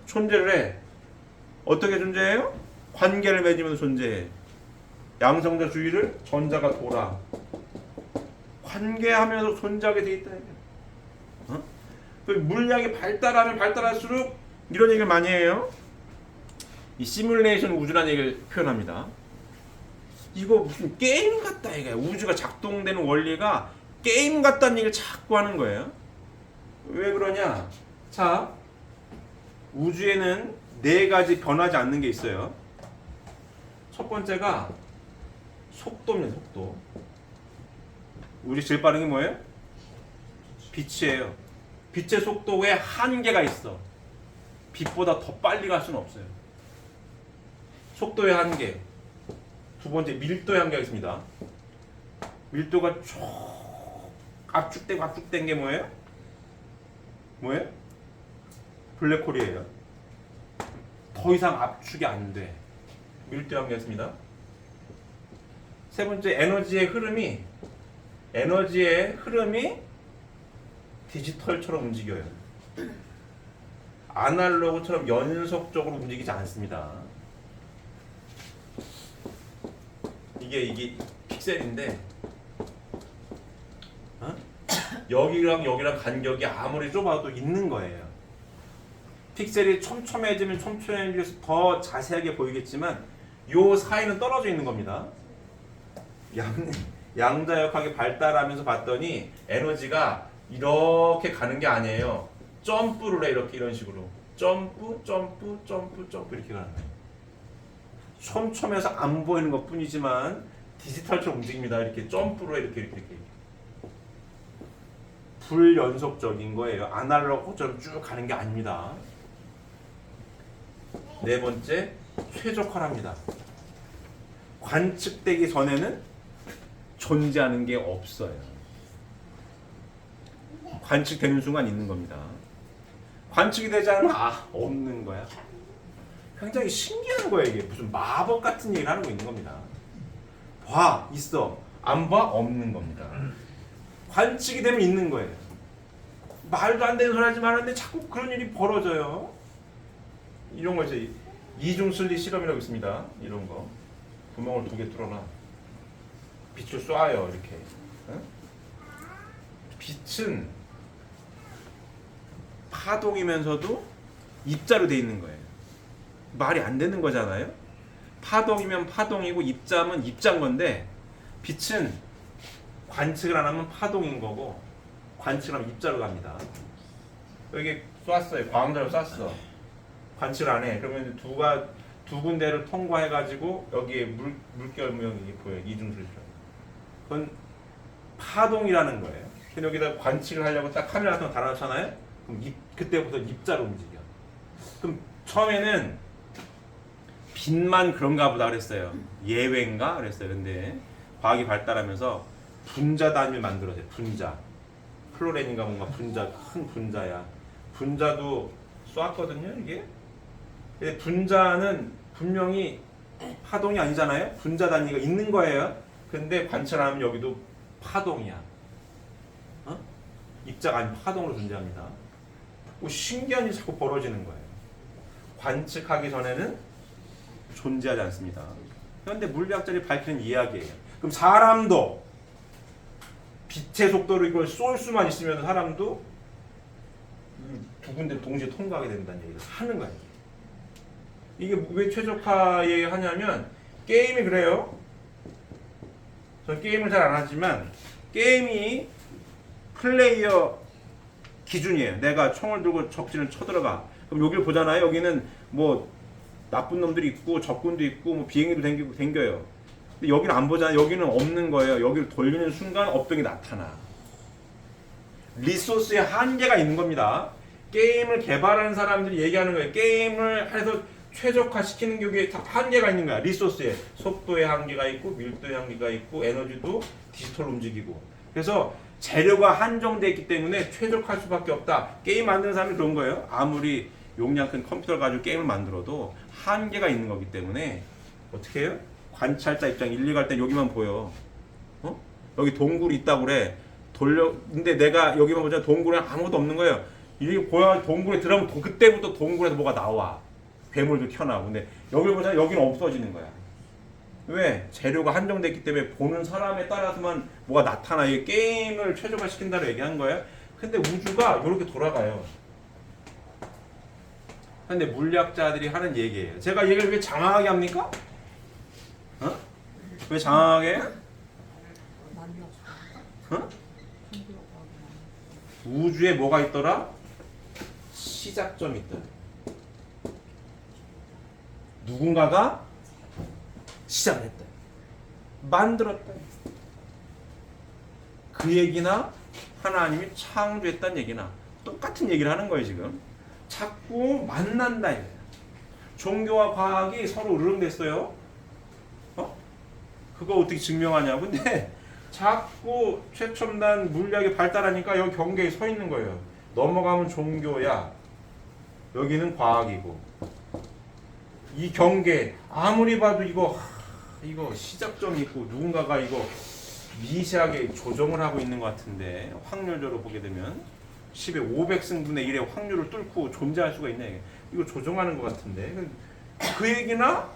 존재를 해. 어떻게 존재해요? 관계를 맺으면서 존재해. 양성자 주위를 전자가 돌아. 관계하면서 존재하게 돼 있다는 얘기예요. 그 물리학이 발달하면 발달할수록 이런 얘기를 많이 해요. 이 시뮬레이션 우주라는 얘기를 표현합니다. 이거 무슨 게임 같다 이거야. 우주가 작동되는 원리가 게임 같다는 얘기를 자꾸 하는 거예요. 왜 그러냐? 자, 우주에는 네 가지 변하지 않는 게 있어요. 첫 번째가 속도입니다. 속도. 우리 제일 빠른 게 뭐예요? 빛이에요. 빛의 속도에 한계가 있어. 빛보다 더 빨리 갈 수는 없어요. 속도의 한계. 두 번째 밀도의 한계가 있습니다. 밀도가 압축된 게 뭐예요? 뭐예요? 블랙홀이에요. 더 이상 압축이 안 돼. 밀도하겠습니다. 세 번째, 에너지의 흐름이 디지털처럼 움직여요. 아날로그처럼 연속적으로 움직이지 않습니다. 이게 픽셀인데, 여기랑 여기랑 간격이 아무리 좁아도 있는 거예요. 픽셀이 촘촘해지면 촘촘해질수록 더 자세하게 보이겠지만 요 사이는 떨어져 있는 겁니다. 양자역학이 발달하면서 봤더니 에너지가 이렇게 가는 게 아니에요. 점프를 해. 이런 식으로 점프 이렇게 가는 거예요. 촘촘해서 안 보이는 것 뿐이지만 디지털처럼 움직입니다. 이렇게 점프로 이렇게 불연속적인 거예요. 아날로그처럼 쭉 가는 게 아닙니다. 네 번째, 최적화랍니다. 관측되기 전에는 존재하는 게 없어요. 관측되는 순간 있는 겁니다. 관측이 되지 않으면 없는 거야. 굉장히 신기한 거예요. 이게 무슨 마법 같은 얘기를 하고 있는 겁니다. 봐, 있어. 안 봐, 없는 겁니다. 관측이 되면 있는 거예요. 말도 안 되는 소리 하지 말았는데 자꾸 그런 일이 벌어져요. 이런 거 이제 이중슬리 실험이라고 있습니다. 이런 거 구멍을 2개 뚫어놔. 빛을 쏴요. 이렇게. 빛은 파동이면서도 입자로 돼 있는 거예요. 말이 안 되는 거잖아요. 파동이면 파동이고 입자면 입자인 건데 빛은 관측을 안 하면 파동인 거고 관측을 하면 입자로 갑니다. 여기 쐈어요. 광자로 쐈어. 관측을 안 해. 그러면 두 군데를 통과해가지고 여기에 물결 모양이 보여요. 이중슬. 그건 파동이라는 거예요. 근데 여기다 관측을 하려고 딱 카메라 같은 거 달아놓잖아요. 그럼 그때부터 입자로 움직여. 그럼 처음에는 빛만 그런가 보다 그랬어요. 예외인가 그랬어요. 근데 과학이 발달하면서 분자 단위를 만들어져요. 분자. 플로렌인가 뭔가 분자, 큰 분자야. 분자도 쏘았거든요, 이게. 근데 분자는 분명히 파동이 아니잖아요. 분자 단위가 있는 거예요. 근데 관찰하면 여기도 파동이야. 입자가 아닌 파동으로 존재합니다. 신기한 일이 자꾸 벌어지는 거예요. 관측하기 전에는 존재하지 않습니다. 그런데 물리학자들이 밝히는 이야기예요. 그럼 사람도 빛의 속도로 이걸 쏠 수만 있으면 사람도 두 군데 동시에 통과하게 된다는 얘기를 하는 거예요. 이게 왜 최적화 얘기하냐면 게임이 그래요. 전 게임을 잘 안 하지만 게임이 플레이어 기준이에요. 내가 총을 들고 적진을 쳐들어가. 그럼 여기를 보잖아요. 여기는 뭐 나쁜 놈들이 있고 적군도 있고 뭐 비행기도 댕겨요. 근데 여기는 안 보잖아요. 여기는 없는 거예요. 여기를 돌리는 순간 업적이 나타나. 리소스의 한계가 있는 겁니다. 게임을 개발하는 사람들이 얘기하는 거예요. 게임을 해서 최적화시키는 게 여기에 다 한계가 있는 거야. 리소스에 속도의 한계가 있고 밀도의 한계가 있고 에너지도 디지털로 움직이고. 그래서 재료가 한정되어 있기 때문에 최적화할 수밖에 없다. 게임 만드는 사람이 그런 거예요. 아무리 용량 큰 컴퓨터를 가지고 게임을 만들어도 한계가 있는 거기 때문에 어떻게 해요? 관찰자 입장 일리 갈 때 여기만 보여. 여기 동굴이 있다고 그래. 근데 내가 여기만 보자 동굴에 아무것도 없는 거예요. 이게 보여. 동굴에 들어가면 그때부터 동굴에서 뭐가 나와. 괴물도 튀어나오고. 근데 여기를 보자. 여기는 없어지는 거야. 왜? 재료가 한정됐기 때문에 보는 사람에 따라서만 뭐가 나타나. 이게 게임을 최적화시킨다고 얘기한 거예요. 근데 우주가 이렇게 돌아가요. 근데 물리학자들이 하는 얘기예요. 제가 얘기를 왜 장황하게 합니까? 왜 장황하게 해요? 우주에 뭐가 있더라? 시작점이 있더라. 누군가가 시작을 했다. 만들었다. 그 얘기나 하나님이 창조했다는 얘기나 똑같은 얘기를 하는 거예요. 지금 자꾸 만난다 이거예요. 종교와 과학이 서로 으르렁댔어요. 그거 어떻게 증명하냐. 근데 자꾸 최첨단 물리학이 발달하니까 여기 경계에 서 있는 거예요. 넘어가면 종교야. 여기는 과학이고. 이 경계 아무리 봐도 이거 시작점이 있고 누군가가 이거 미세하게 조정을 하고 있는 것 같은데 확률적으로 보게 되면 10의 500승분의 1의 확률을 뚫고 존재할 수가 있네. 이거 조정하는 것 같은데 그 얘기나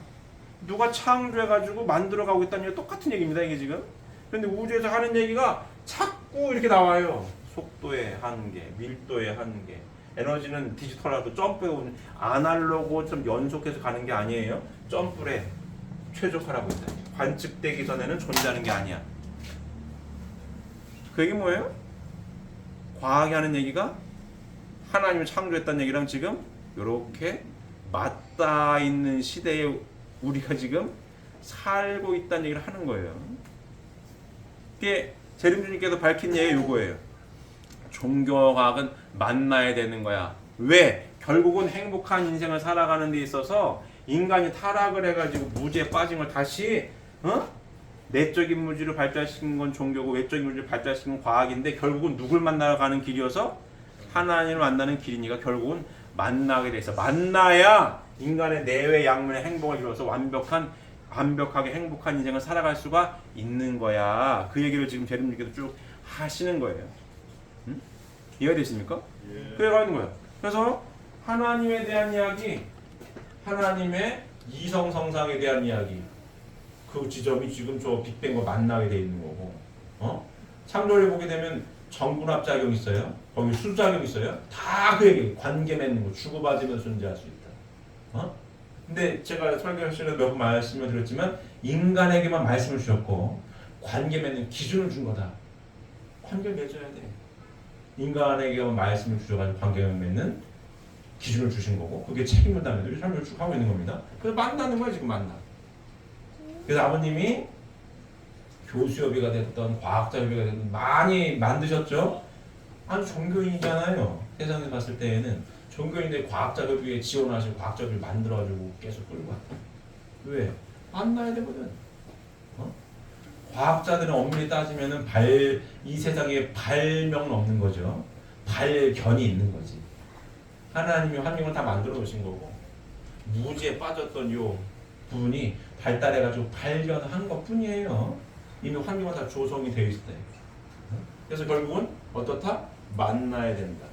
누가 창조해가지고 만들어가고 있다는 얘기가 똑같은 얘기입니다. 이게 지금. 그런데 우주에서 하는 얘기가 자꾸 이렇게 나와요. 속도의 한계, 밀도의 한계. 에너지는 디지털하고 점프해 아날로그 좀 연속해서 가는 게 아니에요. 점프에 최적화라고 있다. 관측되기 전에는 존재하는 게 아니야. 그 얘기 뭐예요? 과학이 하는 얘기가 하나님을 창조했다는 얘기랑 지금 이렇게 맞닿아 있는 시대에 우리가 지금 살고 있다는 얘기를 하는 거예요. 이게 재림주님께서 밝힌 얘기가 이거예요. 종교와 과학은 만나야 되는 거야. 왜? 결국은 행복한 인생을 살아가는 데 있어서 인간이 타락을 해가지고 무지에 빠진 걸 다시 내적인 무지를 발달시킨 건 종교고 외적인 무지를 발달시킨 건 과학인데 결국은 누굴 만나러 가는 길이어서 하나님을 만나는 길이니까 결국은 만나게 돼 있어. 만나야 인간의 내외 양면의 행복을 이루어서 완벽하게 행복한 인생을 살아갈 수가 있는 거야. 그 얘기를 지금 재림님께서 쭉 하시는 거예요. 이해가 되십니까? 예. 그래가는 거야. 그래서 하나님에 대한 이야기, 하나님의 이성성상에 대한 이야기, 그 지점이 지금 저 빅뱅과 만나게 돼 있는 거고, 창조를 보게 되면 정분합작용 있어요. 거기 수작용 있어요. 다 그 얘기, 관계 맺는 거, 주고받으면서 존재할 수 있다. 근데 제가 설교 시간에 몇 번 말씀을 드렸지만 인간에게만 말씀을 주셨고 관계 맺는 기준을 준 거다. 관계를 맺어야 돼. 인간에게만 말씀을 주셔가지고 관계를 맺는 기준을 주신 거고 그게 책임문답에도 설명을 쭉 하고 있는 겁니다. 그래서 만나는 거야 지금 만나. 그래서 아버님이 교수협의가 됐던 과학자협의가 됐던 많이 만드셨죠. 아주 종교인이잖아요. 세상에 봤을 때에는 종교인들 과학자협의에 지원하시고 과학자협의를 만들어가지고 계속 끌고 왔다. 왜? 만나야 되거든. 과학자들은 엄밀히 따지면은 이 세상에 발명은 없는 거죠. 발견이 있는 거지. 하나님이 환경을 다 만들어 놓으신 거고 무지에 빠졌던 요 부분이 발달해가지고 발견한 것 뿐이에요. 이미 환경은 다 조성이 되어 있을 때. 그래서 결국은 어떻다? 만나야 된다.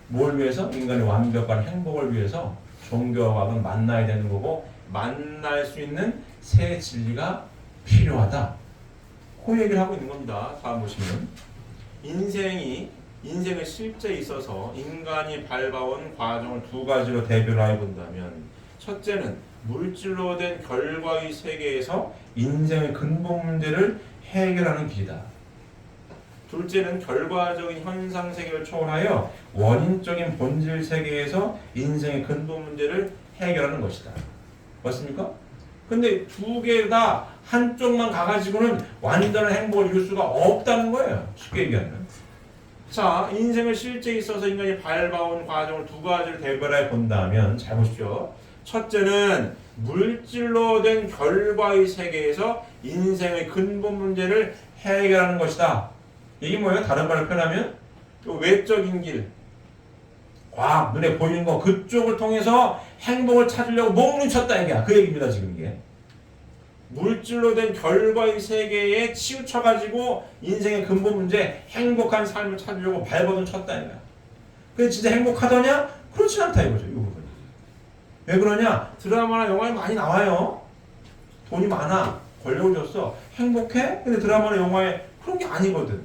뭘 위해서? 인간의 완벽한 행복을 위해서 종교와 과학은 만나야 되는 거고 만날 수 있는 새 진리가 필요하다. 그 얘기를 하고 있는 겁니다. 다음 보시면 인생의 실제에 있어서 인간이 밟아온 과정을 두 가지로 대별화해 본다면 첫째는 물질로 된 결과의 세계에서 인생의 근본 문제를 해결하는 길이다. 둘째는 결과적인 현상 세계를 초월하여 원인적인 본질 세계에서 인생의 근본 문제를 해결하는 것이다. 맞습니까? 근데 두 개 다 한쪽만 가가지고는 완전한 행복을 이룰 수가 없다는 거예요. 쉽게 얘기하면. 자, 인생을 실제에 있어서 인간이 밟아온 과정을 두 가지를 대별해 본다면 잘 보십시오. 첫째는 물질로 된 결과의 세계에서 인생의 근본 문제를 해결하는 것이다. 이게 뭐예요? 다른 말로 표현하면 외적인 길, 과학, 눈에 보이는 거 그쪽을 통해서 행복을 찾으려고 몸부림쳤다 얘기야. 그 얘기입니다. 지금 이게. 물질로 된 결과의 세계에 치우쳐가지고 인생의 근본 문제, 행복한 삶을 찾으려고 발버둥 쳤다 이거야. 근데 진짜 행복하더냐? 그렇지 않다 이거죠. 이 부분이. 왜 그러냐? 드라마나 영화에 많이 나와요. 돈이 많아. 권력을 줬어. 행복해? 근데 드라마나 영화에 그런 게 아니거든.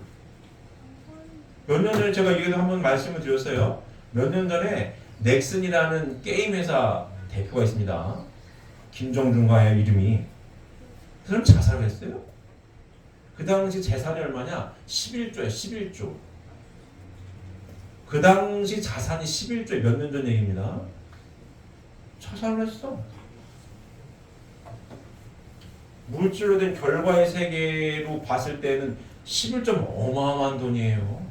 몇 년 전에 제가 얘기도 한번 말씀을 드렸어요. 몇 년 전에 넥슨이라는 게임 회사 대표가 있습니다. 김정준과의 이름이. 그 사람 자살을 했어요. 그 당시 재산이 얼마냐? 11조야, 11조. 그 당시 자산이 11조에 몇 년 전 얘기입니다. 자살을 했어. 물질로 된 결과의 세계로 봤을 때는 11조 어마어마한 돈이에요.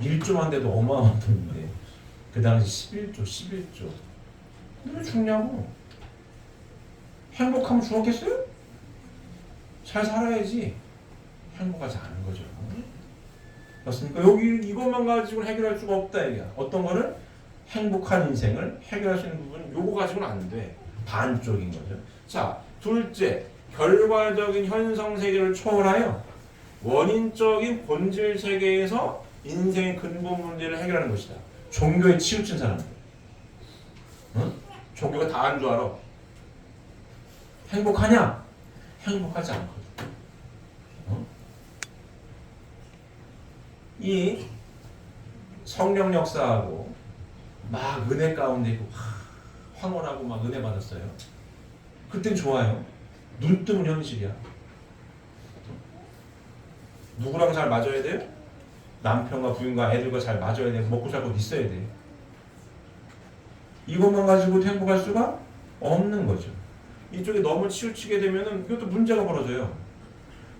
1조만 돼도 어마어마한 돈인데 그 당시 11조. 왜 죽냐고. 행복하면 죽었겠어요? 잘 살아야지. 행복하지 않은 거죠. 맞습니까? 여기 이것만 가지고는 해결할 수가 없다 얘기야. 어떤 거를 행복한 인생을 해결할 수 있는 부분은 요거 가지고는 안 돼. 반쪽인 거죠. 자, 둘째, 결과적인 현성 세계를 초월하여 원인적인 본질 세계에서 인생의 근본 문제를 해결하는 것이다. 종교에 치우친 사람들. 응? 종교가 다 한 줄 알아. 행복하냐? 행복하지 않거든. 응? 이 성령 역사하고 막 은혜 가운데 있고 황홀하고 막 은혜 받았어요. 그땐 좋아요. 눈 뜨면 현실이야. 누구랑 잘 맞아야 돼요? 남편과 부인과 애들과 잘 맞아야 돼요. 먹고 살고 있어야 돼요. 이것만 가지고 행복할 수가 없는 거죠. 이쪽에 너무 치우치게 되면은 이것도 문제가 벌어져요.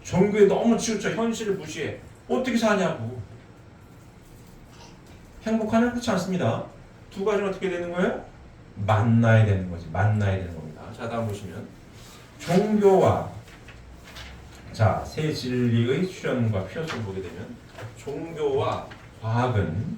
종교에 너무 치우쳐 현실을 무시해. 어떻게 사냐고. 행복하냐? 그렇지 않습니다. 두 가지는 어떻게 되는 거예요? 만나야 되는 거지. 만나야 되는 겁니다. 자, 다음 보시면 종교와 자, 새 진리의 출현과 피어스를 보게 되면 종교와 과학은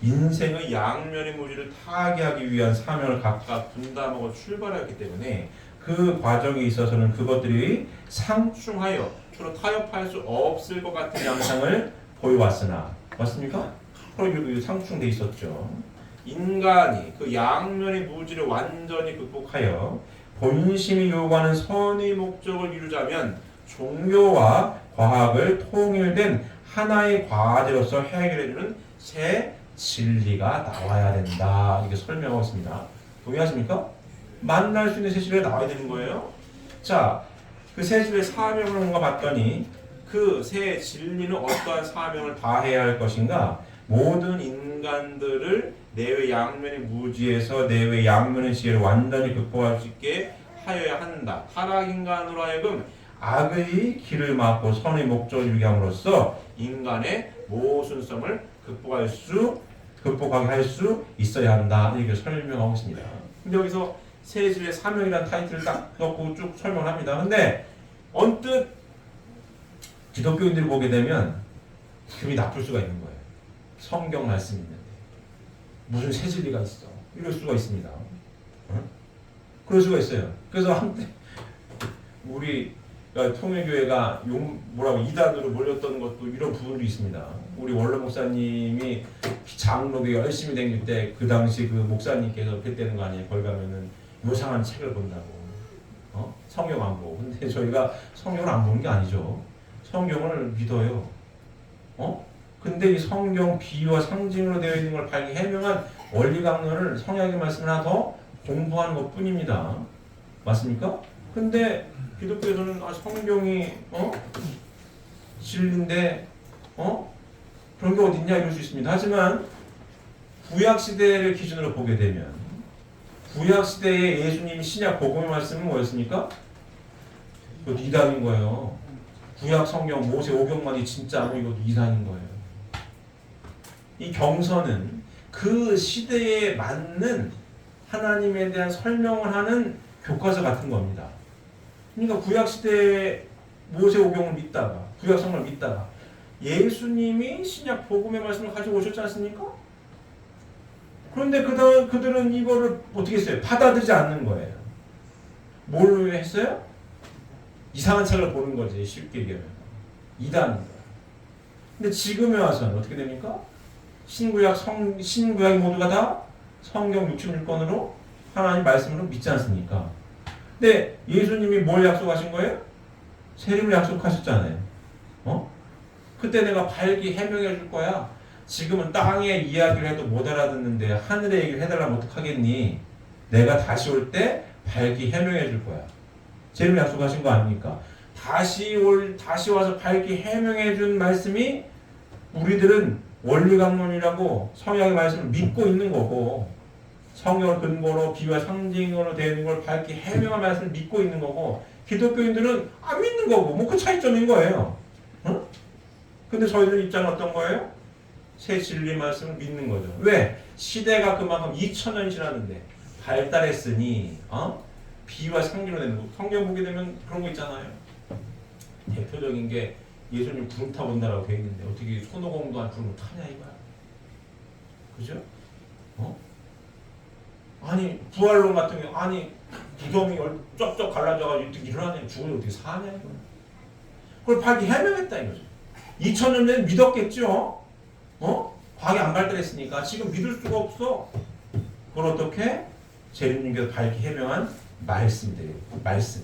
인생의 양면의 무지를 타개하기 위한 사명을 각각 분담하고 출발하였기 때문에 그 과정에 있어서는 그것들이 상충하여 서로 타협할 수 없을 것 같은 양상을 보여왔으나 맞습니까? 서로 상충돼 있었죠. 인간이 그 양면의 무지를 완전히 극복하여 본심이 요구하는 선의 목적을 이루자면 종교와 과학을 통일된 하나의 과제로서 해결해주는 새 진리가 나와야 된다. 이렇게 설명하고 있습니다. 동의하십니까? 만날 수 있는 새 진리가 나와야 되는 거예요. 자, 그 새 진리의 사명을 뭔가 봤더니 그 새 진리는 어떠한 사명을 다해야 할 것인가? 모든 인간들을 내외 양면의 무지에서 내외 양면의 지혜를 완전히 극복할 수 있게 하여야 한다. 타락 인간으로 하여금 악의 길을 막고 선의 목적을 이루게 함으로써 인간의 모순성을 극복하게 할 수 있어야 한다. 이렇게 설명하고 있습니다. 근데 여기서 세질의 사명이라는 타이틀을 딱 넣고 쭉 설명을 합니다. 근데 언뜻 기독교인들이 보게 되면 기분이 나쁠 수가 있는 거예요. 성경 말씀이 있는데 무슨 새 진리가 있어. 이럴 수가 있습니다. 응? 그럴 수가 있어요. 그래서 한때 우리 통일교회가 이단으로 몰렸던 것도 이런 부분도 있습니다. 우리 원로 목사님이 장로교 열심히 다닐 때 그 당시 그 목사님께서 그때는 거 아니에요. 거기 가면은 요상한 책을 본다고. 성경 안 보고. 근데 저희가 성경을 안 보는 게 아니죠. 성경을 믿어요. 근데 이 성경 비유와 상징으로 되어 있는 걸 밝히 해명한 원리 강론을 성경의 말씀을 하나 더 공부하는 것 뿐입니다. 맞습니까? 근데 기독교에서는 성경이 진리인데 그런 게 어딨냐 이럴 수 있습니다. 하지만 구약시대를 기준으로 보게 되면 구약시대에 예수님이 신약 복음의 말씀은 뭐였습니까? 이것도 이단인 거예요. 구약 성경 모세 오경만이 진짜고 이것도 이단인 거예요. 이 경서는 그 시대에 맞는 하나님에 대한 설명을 하는 교과서 같은 겁니다. 그러니까 구약시대에 모세 오경을 믿다가 구약 성경을 믿다가 예수님이 신약 복음의 말씀을 가지고 오셨지 않습니까? 그런데 그들은 이거를 어떻게 했어요? 받아들이지 않는 거예요. 뭘 했어요? 이상한 책을 보는 거지. 쉽게 얘기하면 이단인 거예요. 근데 지금에 와서는 어떻게 됩니까? 신구약이 모두가 다 성경 66권으로 하나님 말씀으로 믿지 않습니까? 근데 예수님이 뭘 약속하신 거예요? 세림을 약속하셨잖아요. 그때 내가 밝히 해명해 줄 거야. 지금은 땅의 이야기를 해도 못 알아듣는데 하늘의 얘기를 해달라면 어떡하겠니? 내가 다시 올 때 밝히 해명해 줄 거야. 세림을 약속하신 거 아닙니까? 다시 와서 밝히 해명해 준 말씀이 우리들은 원리강론이라고 성경의 말씀을 믿고 있는 거고 성경을 근거로 비유와 상징으로 되는 걸 밝히 해명한 말씀을 믿고 있는 거고 기독교인들은 안 믿는 거고 뭐 그 차이점인 거예요. 응? 근데 저희들 입장은 어떤 거예요? 새 진리 말씀을 믿는 거죠. 왜? 시대가 그만큼 2000년 지났는데 발달했으니 비유와 상징으로 되는 거. 성경 보게 되면 그런 거 있잖아요. 대표적인 게 예수님 구름 타고 온다라고 돼 있는데 어떻게 손오공도 안 구름 타냐 이거야. 그죠? 어? 아니 부활론 같은 경우 아니 구덩이 쩍쩍 갈라져가지고 어떻게 일어나냐 죽으면 어떻게 사냐 이거. 그걸 밝히 해명했다 이거죠. 2000년 전에 믿었겠죠. 어? 과학이 안 발달했으니까 지금 믿을 수가 없어. 그걸 어떻게? 재림님께서 밝히 해명한 말씀들이에요. 말씀.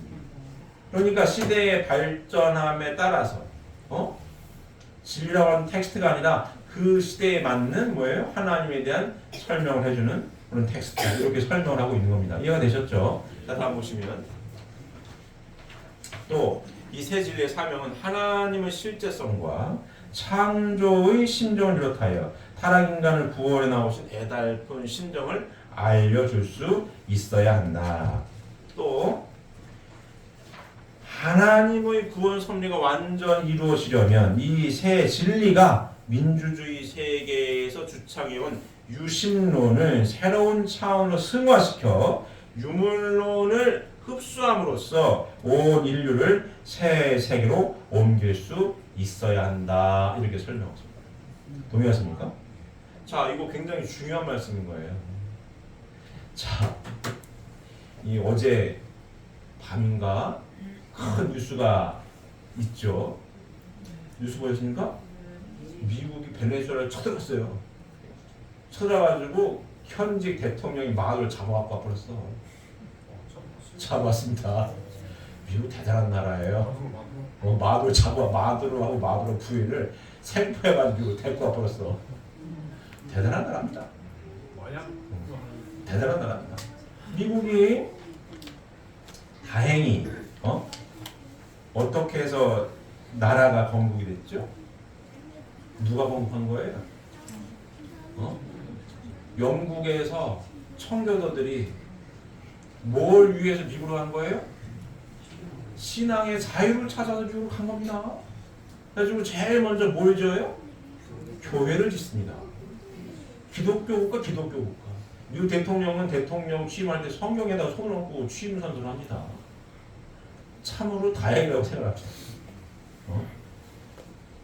그러니까 시대의 발전함에 따라서 진리라고 하는 텍스트가 아니라 그 시대에 맞는 뭐예요? 하나님에 대한 설명을 해주는 그런 텍스트. 이렇게 설명을 하고 있는 겁니다. 이해가 되셨죠? 자, 다음 보시면 또 이 세 진리의 사명은 하나님의 실제성과 창조의 심정을 비롯하여 타락 인간을 구원해 나오신 애달픈 심정을 알려줄 수 있어야 한다. 또 하나님의 구원 섭리가 완전히 이루어지려면 이 세 진리가 민주주의 세계에서 주창해온 유심론을 새로운 차원으로 승화시켜 유물론을 흡수함으로써 온 인류를 새 세계로 옮길 수 있어야 한다. 이렇게 설명했습니다. 동의하십니까? 자, 이거 굉장히 중요한 말씀인 거예요. 자, 이 어제 밤인가 큰 뉴스가 있죠. 뉴스 보셨습니까? 미국이 베네수엘라를 쳐들었어요. 쳐들어가지고 현직 대통령이 마을을 잡아갖고 와버렸어. 잡았습니다. 미국 대단한 나라예요. 마을 마두로하고 마두로 부인을 생포해가지고 데리고 와버렸어. 대단한 나라입니다. 대단한 나라입니다. 미국이 다행히 어떻게 해서 나라가 건국이 됐죠? 누가 건국한 거예요? 영국에서 청교도들이 뭘 위해서 미국으로 간 거예요? 신앙의 자유를 찾아서 미국으로 간 겁니다. 그래가지고 제일 먼저 뭘 지어요? 교회를 짓습니다. 기독교 국가, 기독교 국가. 미국 대통령은 대통령 취임할 때 성경에다가 손을 얹고 취임 선서를 합니다. 참으로 다행이라고 생각합니다.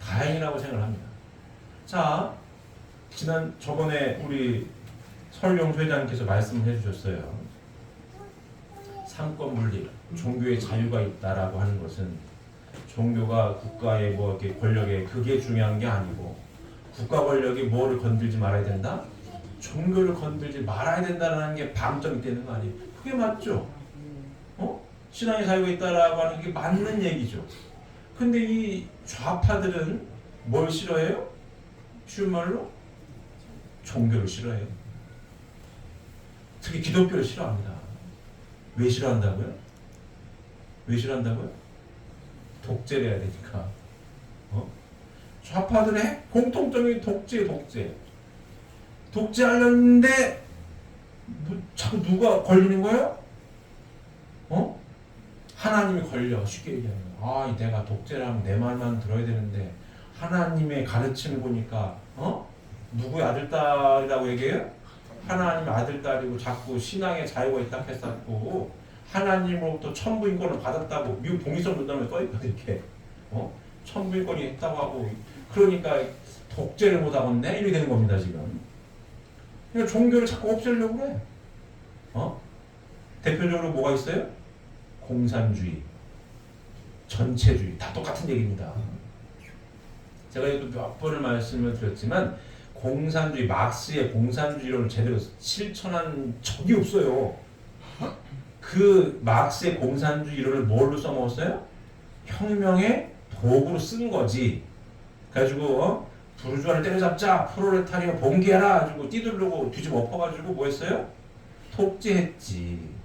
다행이라고 생각합니다. 자, 저번에 우리 설용 회장님께서 말씀을 해주셨어요. 삼권 분립, 종교의 자유가 있다라고 하는 것은 종교가 국가의 뭐 이렇게 권력에 그게 중요한 게 아니고 국가 권력이 뭐를 건들지 말아야 된다? 종교를 건들지 말아야 된다는 게 방점이 되는 거 아니에요? 그게 맞죠? 신앙의 자유가 있다라고 하는 게 맞는 얘기죠. 근데 이 좌파들은 뭘 싫어해요? 쉬운 말로 종교를 싫어해요. 특히 기독교를 싫어합니다. 왜 싫어한다고요? 왜 싫어한다고요? 독재를 해야 되니까. 좌파들의 공통점이 독재. 독재하려는데 자꾸 누가 걸리는 거예요? 하나님이 걸려. 쉽게 얘기하면 내가 독재를 하면 내 말만 들어야 되는데 하나님의 가르침을 보니까 누구의 아들딸이라고 얘기해요? 하나님의 아들딸이고 자꾸 신앙의 자유가 있다 했었고 하나님으로부터 천부인권을 받았다고 미국 독립선 문단에 써있거든 이렇게 천부인권이 있다고 하고 그러니까 독재를 못하겠네 이렇게 되는 겁니다 지금. 그러니까 종교를 자꾸 없애려고 그래. 대표적으로 뭐가 있어요? 공산주의, 전체주의 다 똑같은 얘기입니다. 제가 이것도 몇 번을 말씀을 드렸지만 공산주의, 막스의 공산주의를 제대로 실천한 적이 없어요. 그 막스의 공산주의 이론을 뭘로 써먹었어요? 혁명의 도구로 쓴 거지. 그래가지고 부르주아를 때려잡자, 프롤레타리아 봉기해라 가지고 띠두르고 뒤집어 엎어가지고 뭐 했어요? 독재했지.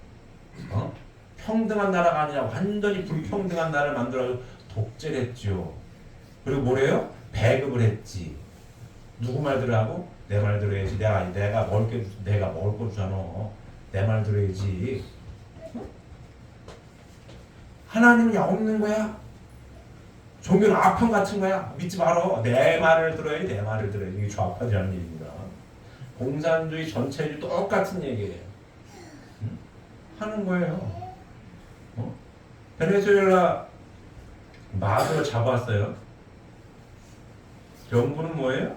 평등한 나라가 아니라 완전히 불평등한 나라를 만들어서 독재를 했죠. 그리고 뭐래요? 배급을 했지. 누구 말 들으라고? 내 말 들어야지. 내가 먹을 거 주잖아. 내 말 들어야지. 하나님은 없는 거야. 종교는 악평 같은 거야. 믿지 말어. 내 말을 들어야지. 내 말을 들어야지. 이게 좌파지라는 얘기입니다. 공산주의 전체주의 똑같은 얘기예요. 하는 거예요. 베네수엘라 마두로 잡았어요. 영부는 뭐예요?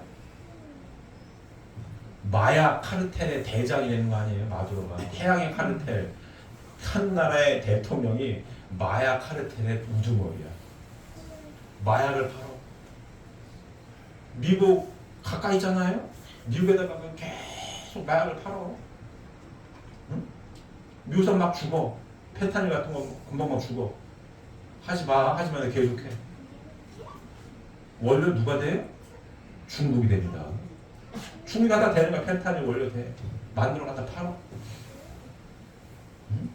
마약 카르텔의 대장이 되는 거 아니에요? 마두로가. 태양의 카르텔. 한 나라의 대통령이 마약 카르텔의 우두머리야. 마약을 팔어. 미국 가까이잖아요? 미국에다가 계속 마약을 팔어. 응? 미국 사람 막 죽어. 페타닐 같은 거 금방 막 죽어. 하지마 계속해. 원료 누가 돼? 중국이 됩니다. 중국이 갖다 대는 거야. 페타닐 원료 돼. 만들어 갖다 팔어. 응?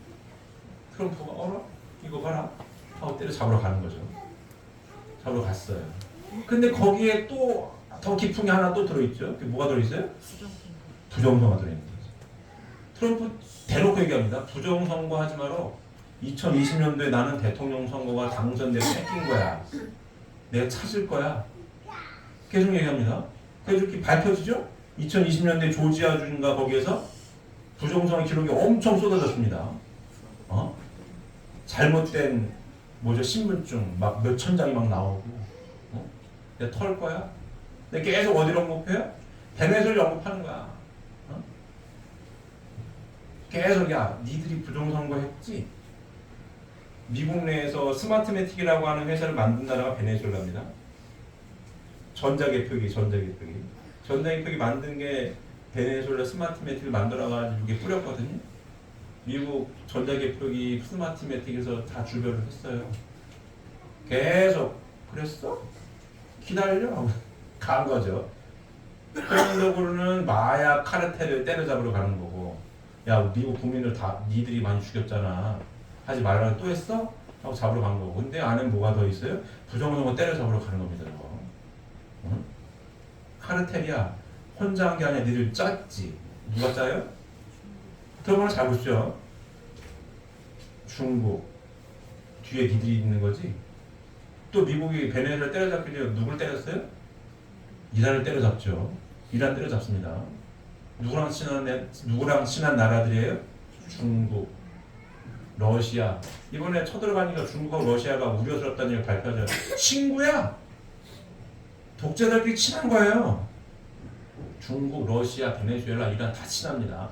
트럼프가 어라? 이거 봐라 하고 때려 잡으러 가는 거죠. 잡으러 갔어요. 근데 거기에 또 더 깊은 게 하나 또 들어있죠. 그게 뭐가 들어있어요? 부정선거가 들어있는 거죠. 트럼프 대놓고 얘기합니다. 부정선거 하지 마라. 2020년도에 나는 대통령 선거가 당선되고 뺏긴 거야. 내가 찾을 거야. 계속 얘기합니다. 그래서 이렇게 밝혀지죠? 2020년도에 조지아주인가 거기에서 부정선거 기록이 엄청 쏟아졌습니다. 잘못된 신분증 막 몇천 장이 막 나오고, 내가 털 거야. 근데 계속 어디로 언급해요? 베네수엘을 언급하는 거야. 계속 야 니들이 부정선거 했지? 미국 내에서 스마트매틱이라고 하는 회사를 만든 나라가 베네수엘라입니다. 전자개표기 만든 게 베네수엘라 스마트매틱을 만들어가지고 이게 뿌렸거든요. 미국 전자개표기 스마트매틱에서 다 주변을 했어요. 계속 그랬어? 기다려? 간 거죠. 표면적으로는 마약 카르텔을 때려잡으러 가는 거고, 야 미국 국민들 다 니들이 많이 죽였잖아. 하지 말라고 또 했어? 하고 잡으러 간 거고. 근데 안에 뭐가 더 있어요? 부정선거 때려잡으러 가는 겁니다. 이거. 응? 카르텔이야. 혼자 한 게 아니라 니들 짰지. 누가 짜요? 들어보면 잘 보시죠. 중국 뒤에 니들이 있는 거지. 또 미국이 베네수엘을 때려잡기 전에 누굴 때렸어요? 이란을 때려잡죠. 이란 때려잡습니다. 누구랑 친한 나라들이에요? 중국, 러시아. 이번에 쳐들어가니까 중국하고 러시아가 우려스럽다는 얘기를 발표하죠. 친구야. 독재자들끼리 친한 거예요. 중국, 러시아, 베네수엘라, 이란 다 친합니다.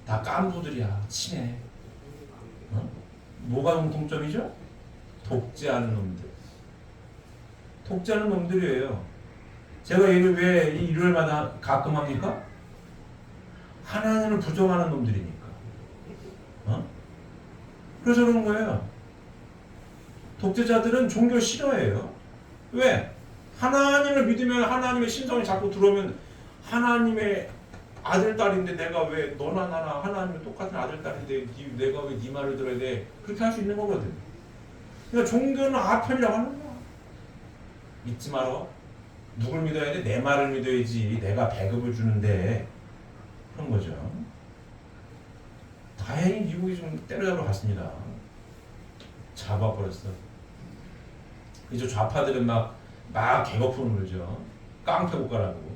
다 깐부들이야. 친해. 뭐가 공통점이죠? 독재하는 놈들. 독재하는 놈들이에요. 제가 얘를 왜 이 일요일마다 가끔 합니까? 하나님을 부정하는 놈들이니까. 그래서 그런 거예요. 독재자들은 종교 싫어해요. 왜? 하나님을 믿으면 하나님의 신성이 자꾸 들어오면 하나님의 아들, 딸인데 내가 왜 너나 나나 하나님의 똑같은 아들, 딸인데 내가 왜 네 말을 들어야 돼? 그렇게 할 수 있는 거거든. 그러니까 종교는 아편이라고 하는 거야. 믿지 마라. 누굴 믿어야 돼? 내 말을 믿어야지. 내가 배급을 주는데. 그런 거죠. 다행히 미국이 좀 때려잡으러 갔습니다. 잡아버렸어. 이제 좌파들은 막 개거품을 물죠. 깡패 국가라고.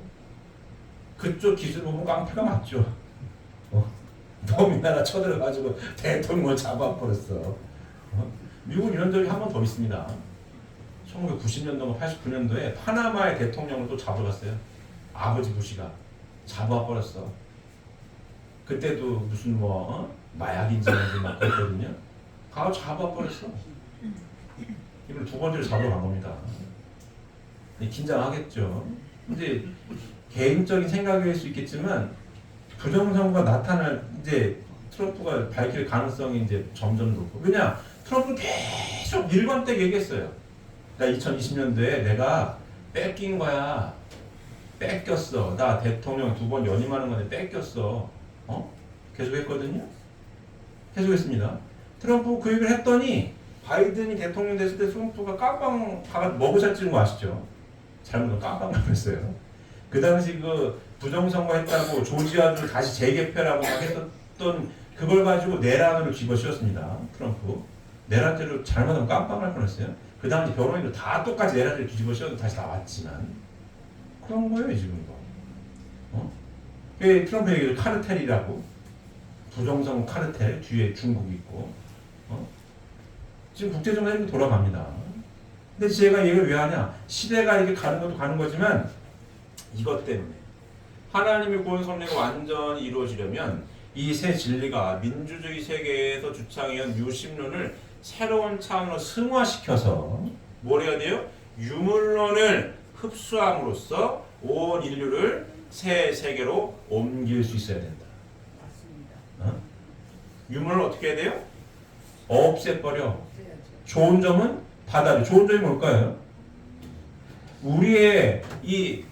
그쪽 기술 보면 깡패가 맞죠. 너무 나라 쳐들어가지고 대통령을 잡아버렸어. 미국은 이런 적이 한 번 더 있습니다. 1990년도가 89년도에 파나마의 대통령을 또 잡아갔어요. 아버지 부시가 잡아버렸어. 그때도 무슨 마약인지 막 그랬거든요. 가서 잡아버렸어. 이걸 두 번째로 잡으러 간 겁니다. 긴장하겠죠. 근데 개인적인 생각일 수 있겠지만 부정선거가 나타날 이제 트럼프가 밝힐 가능성이 이제 점점 높고. 왜냐? 트럼프 계속 일관되게 얘기했어요. 나 2020년도에 내가 뺏긴 거야. 뺏겼어. 나 대통령 2번 연임하는 건데 뺏겼어. 계속 했거든요. 계속 했습니다. 트럼프 그 얘기를 했더니 바이든이 대통령 됐을 때 트럼프가 깜빵 가가 먹으살 찌는 거 아시죠? 잘못하면 깜빵 가했어요. 그 당시 그 부정선거 했다고 조지아주 다시 재개표라고 막 했었던 그걸 가지고 내란으로 집어씌웠습니다. 트럼프. 내란죄로 잘못하면 깜빵할 뻔했어요. 그 당시 변호인도 다 똑같이 내란죄로 뒤집어씌워도 다시 나왔지만 그런 거예요 지금 이거. 트럼프 얘기를 카르텔이라고. 부정선거 카르텔 뒤에 중국이 있고. 지금 국제정세는 돌아갑니다. 근데 제가 얘기를 왜 하냐? 시대가 이렇게 가는 것도 가는 거지만 이것 때문에 하나님의 구원 섭리가 완전히 이루어지려면 이 새 진리가 민주주의 세계에서 주창해온 유심론을 새로운 차원으로 승화시켜서 뭘 해야 돼요? 유물론을 흡수함으로써 온 인류를 새 세계로 옮길 수 있어야 된다. 맞습니다. 유물을 어떻게 해야 돼요? 없애버려. 없애야죠. 좋은 점은 받아들여. 좋은 점이 뭘까요? 우리의 이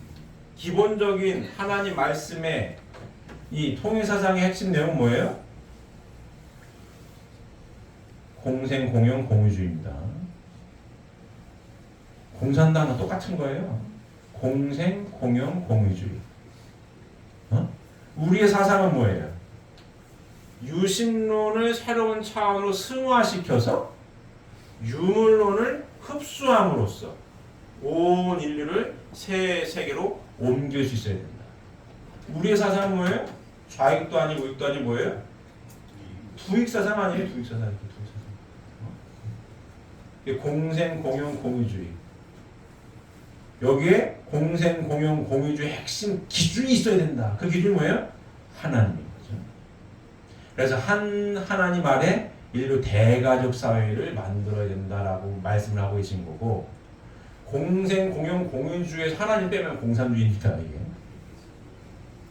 기본적인 하나님 말씀의 이 통일사상의 핵심 내용은 뭐예요? 공생, 공영, 공유주의입니다. 공산당은 똑같은 거예요. 공생, 공영, 공유주의. 우리의 사상은 뭐예요? 유심론을 새로운 차원으로 승화시켜서 유물론을 흡수함으로써 온 인류를 새 세계로 옮길 수 있어야 된다. 우리의 사상은 뭐예요? 좌익도 아니고 우익도 아니고 뭐예요? 두익 사상 아니에요? 두익 사상. 공생, 공영, 공유주의. 여기에 공생, 공영, 공유주의 핵심 기준이 있어야 된다. 그 기준이 뭐예요? 하나님인 거죠. 그래서 하나님 아래 인류 대가족 사회를 만들어야 된다라고 말씀을 하고 계신 거고, 공생, 공영, 공유주의에서 하나님 빼면 공산주의입니다. 이게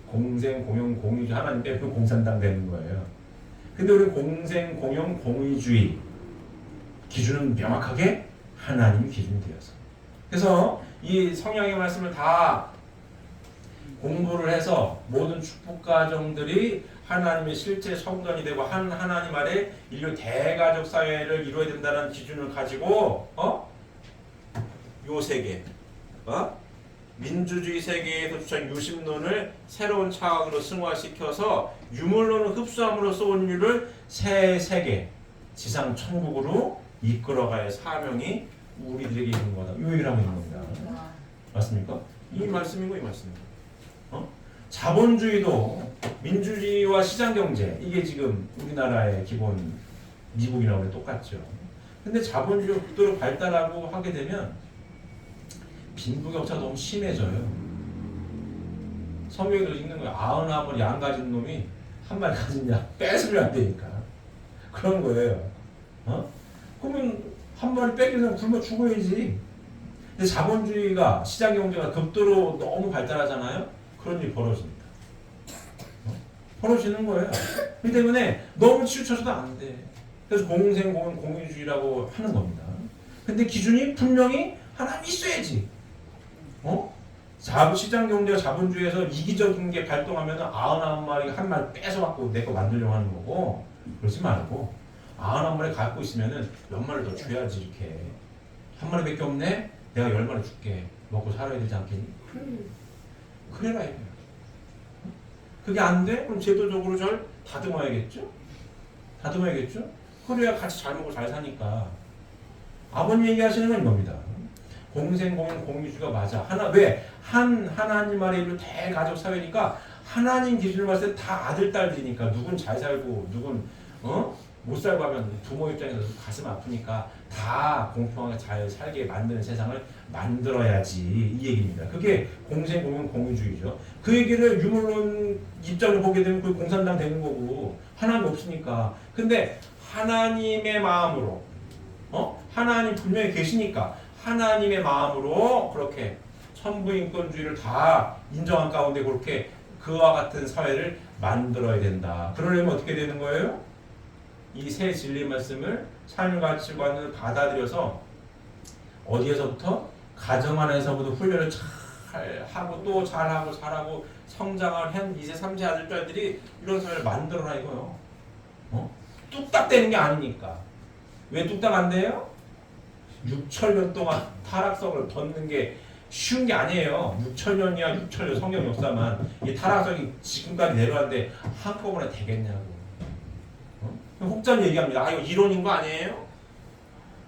공생, 공영, 공유주의 하나님 빼면 공산당 되는 거예요. 근데 우리 공생, 공영, 공유주의 기준은 명확하게 하나님이 기준이 되어서, 그래서 이 성령의 말씀을 다 공부를 해서 모든 축복 가정들이 하나님의 실제 성전이 되고 하나님 아래 인류 대가족 사회를 이루어야 된다는 기준을 가지고 요 세계 민주주의 세계에서 주창 유심론을 새로운 차원으로 승화시켜서 유물론을 흡수함으로써 온 인류를 새 세계 지상 천국으로 이끌어갈 사명이 우리들에게 있는 거다. 이 얘기를 하고 있는 겁니다. 맞습니까? 이 말씀이고 이 말씀이고. 자본주의도 민주주의와 시장경제, 이게 지금 우리나라의 기본, 미국이나 우리 똑같죠. 근데 자본주의가 극도로 발달하고 하게 되면 빈부격차가 너무 심해져요. 성경에도 읽는 거예요. 99번 양 가진 놈이 한 마리 가진 양 뺏으면 안 되니까. 그런 거예요. 그러면 한 마리 뺏기면 굶어 죽어야지. 근데 자본주의가, 시장경제가 극도로 너무 발달하잖아요. 그런 일이 벌어집니다. 벌어지는 거예요. 그렇기 때문에 너무 치우쳐서도 안 돼. 그래서 공생, 공영, 공유주의라고 하는 겁니다. 근데 기준이 분명히 하나님 있어야지. 시장경제가 자본주의에서 이기적인 게 발동하면 99마리가 한 마리 뺏어갖고 내 거 만들려고 하는 거고, 그러지 말고 99마리 갖고 있으면 몇 마리 더 줘야지. 이렇게 한 마리밖에 없네? 내가 10마리 줄게. 먹고 살아야 되지 않겠니? 그래라 이거야. 그게 안 돼? 그럼 제도적으로 절 다듬어야겠죠? 다듬어야겠죠? 그래야 같이 잘 먹고 잘 사니까. 아버님 얘기하시는 건 이겁니다. 공생, 공영, 공유주의가 맞아. 왜? 하나님 아래 인류 대가족 사회니까 하나님 기준을 봤을 때 다 아들, 딸들이니까 누군 잘 살고 누군 못 살고 하면 부모 입장에서 가슴 아프니까 다 공평하게 잘 살게 만드는 세상을 만들어야지, 이 얘기입니다. 그게 공생, 공영, 공유주의죠. 그 얘기를 유물론 입장을 보게 되면 그 공산당 되는 거고, 하나님 없으니까. 근데 하나님의 마음으로 하나님 분명히 계시니까 하나님의 마음으로 그렇게 천부인권주의를 다 인정한 가운데 그렇게 그와 같은 사회를 만들어야 된다. 그러려면 어떻게 되는 거예요? 이 새 진리 말씀을 삶의 가치관을 받아들여서 어디에서부터? 가정 안에서부터 훈련을 잘 하고 또 잘하고 잘하고 성장을 한 2세, 3세 아들딸들이 이런 사회를 만들어라 이거요. 뚝딱 되는 게 아니니까. 왜 뚝딱 안 돼요? 6천년 동안 타락성을 걷는 게 쉬운 게 아니에요. 6천년이야 6천년 성경 역사만. 이 타락성이 지금까지 내려왔는데 한꺼번에 되겠냐고. 혹자는 얘기합니다. 이거 이론인 거 아니에요?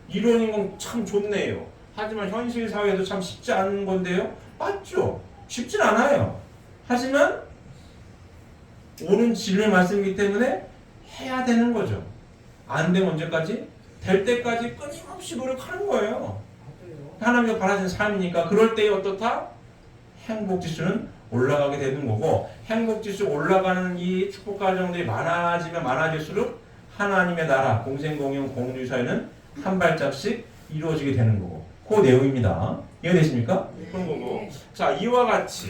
이론인 건 참 좋네요. 하지만 현실 사회에도 참 쉽지 않은 건데요. 맞죠? 쉽진 않아요. 하지만 옳은 진리의 말씀이기 때문에 해야 되는 거죠. 안 되면 언제까지? 될 때까지 끊임없이 노력하는 거예요. 하나님께 바라시는 삶이니까 그럴 때에 어떻다? 행복지수는 올라가게 되는 거고 행복지수 올라가는 이 축복 과정들이 많아지면 많아질수록 하나님의 나라 공생공영 공유주의 사회는 한 발짝씩 이루어지게 되는 거고 그 내용입니다. 이해되십니까? 그런 거고 자 이와 같이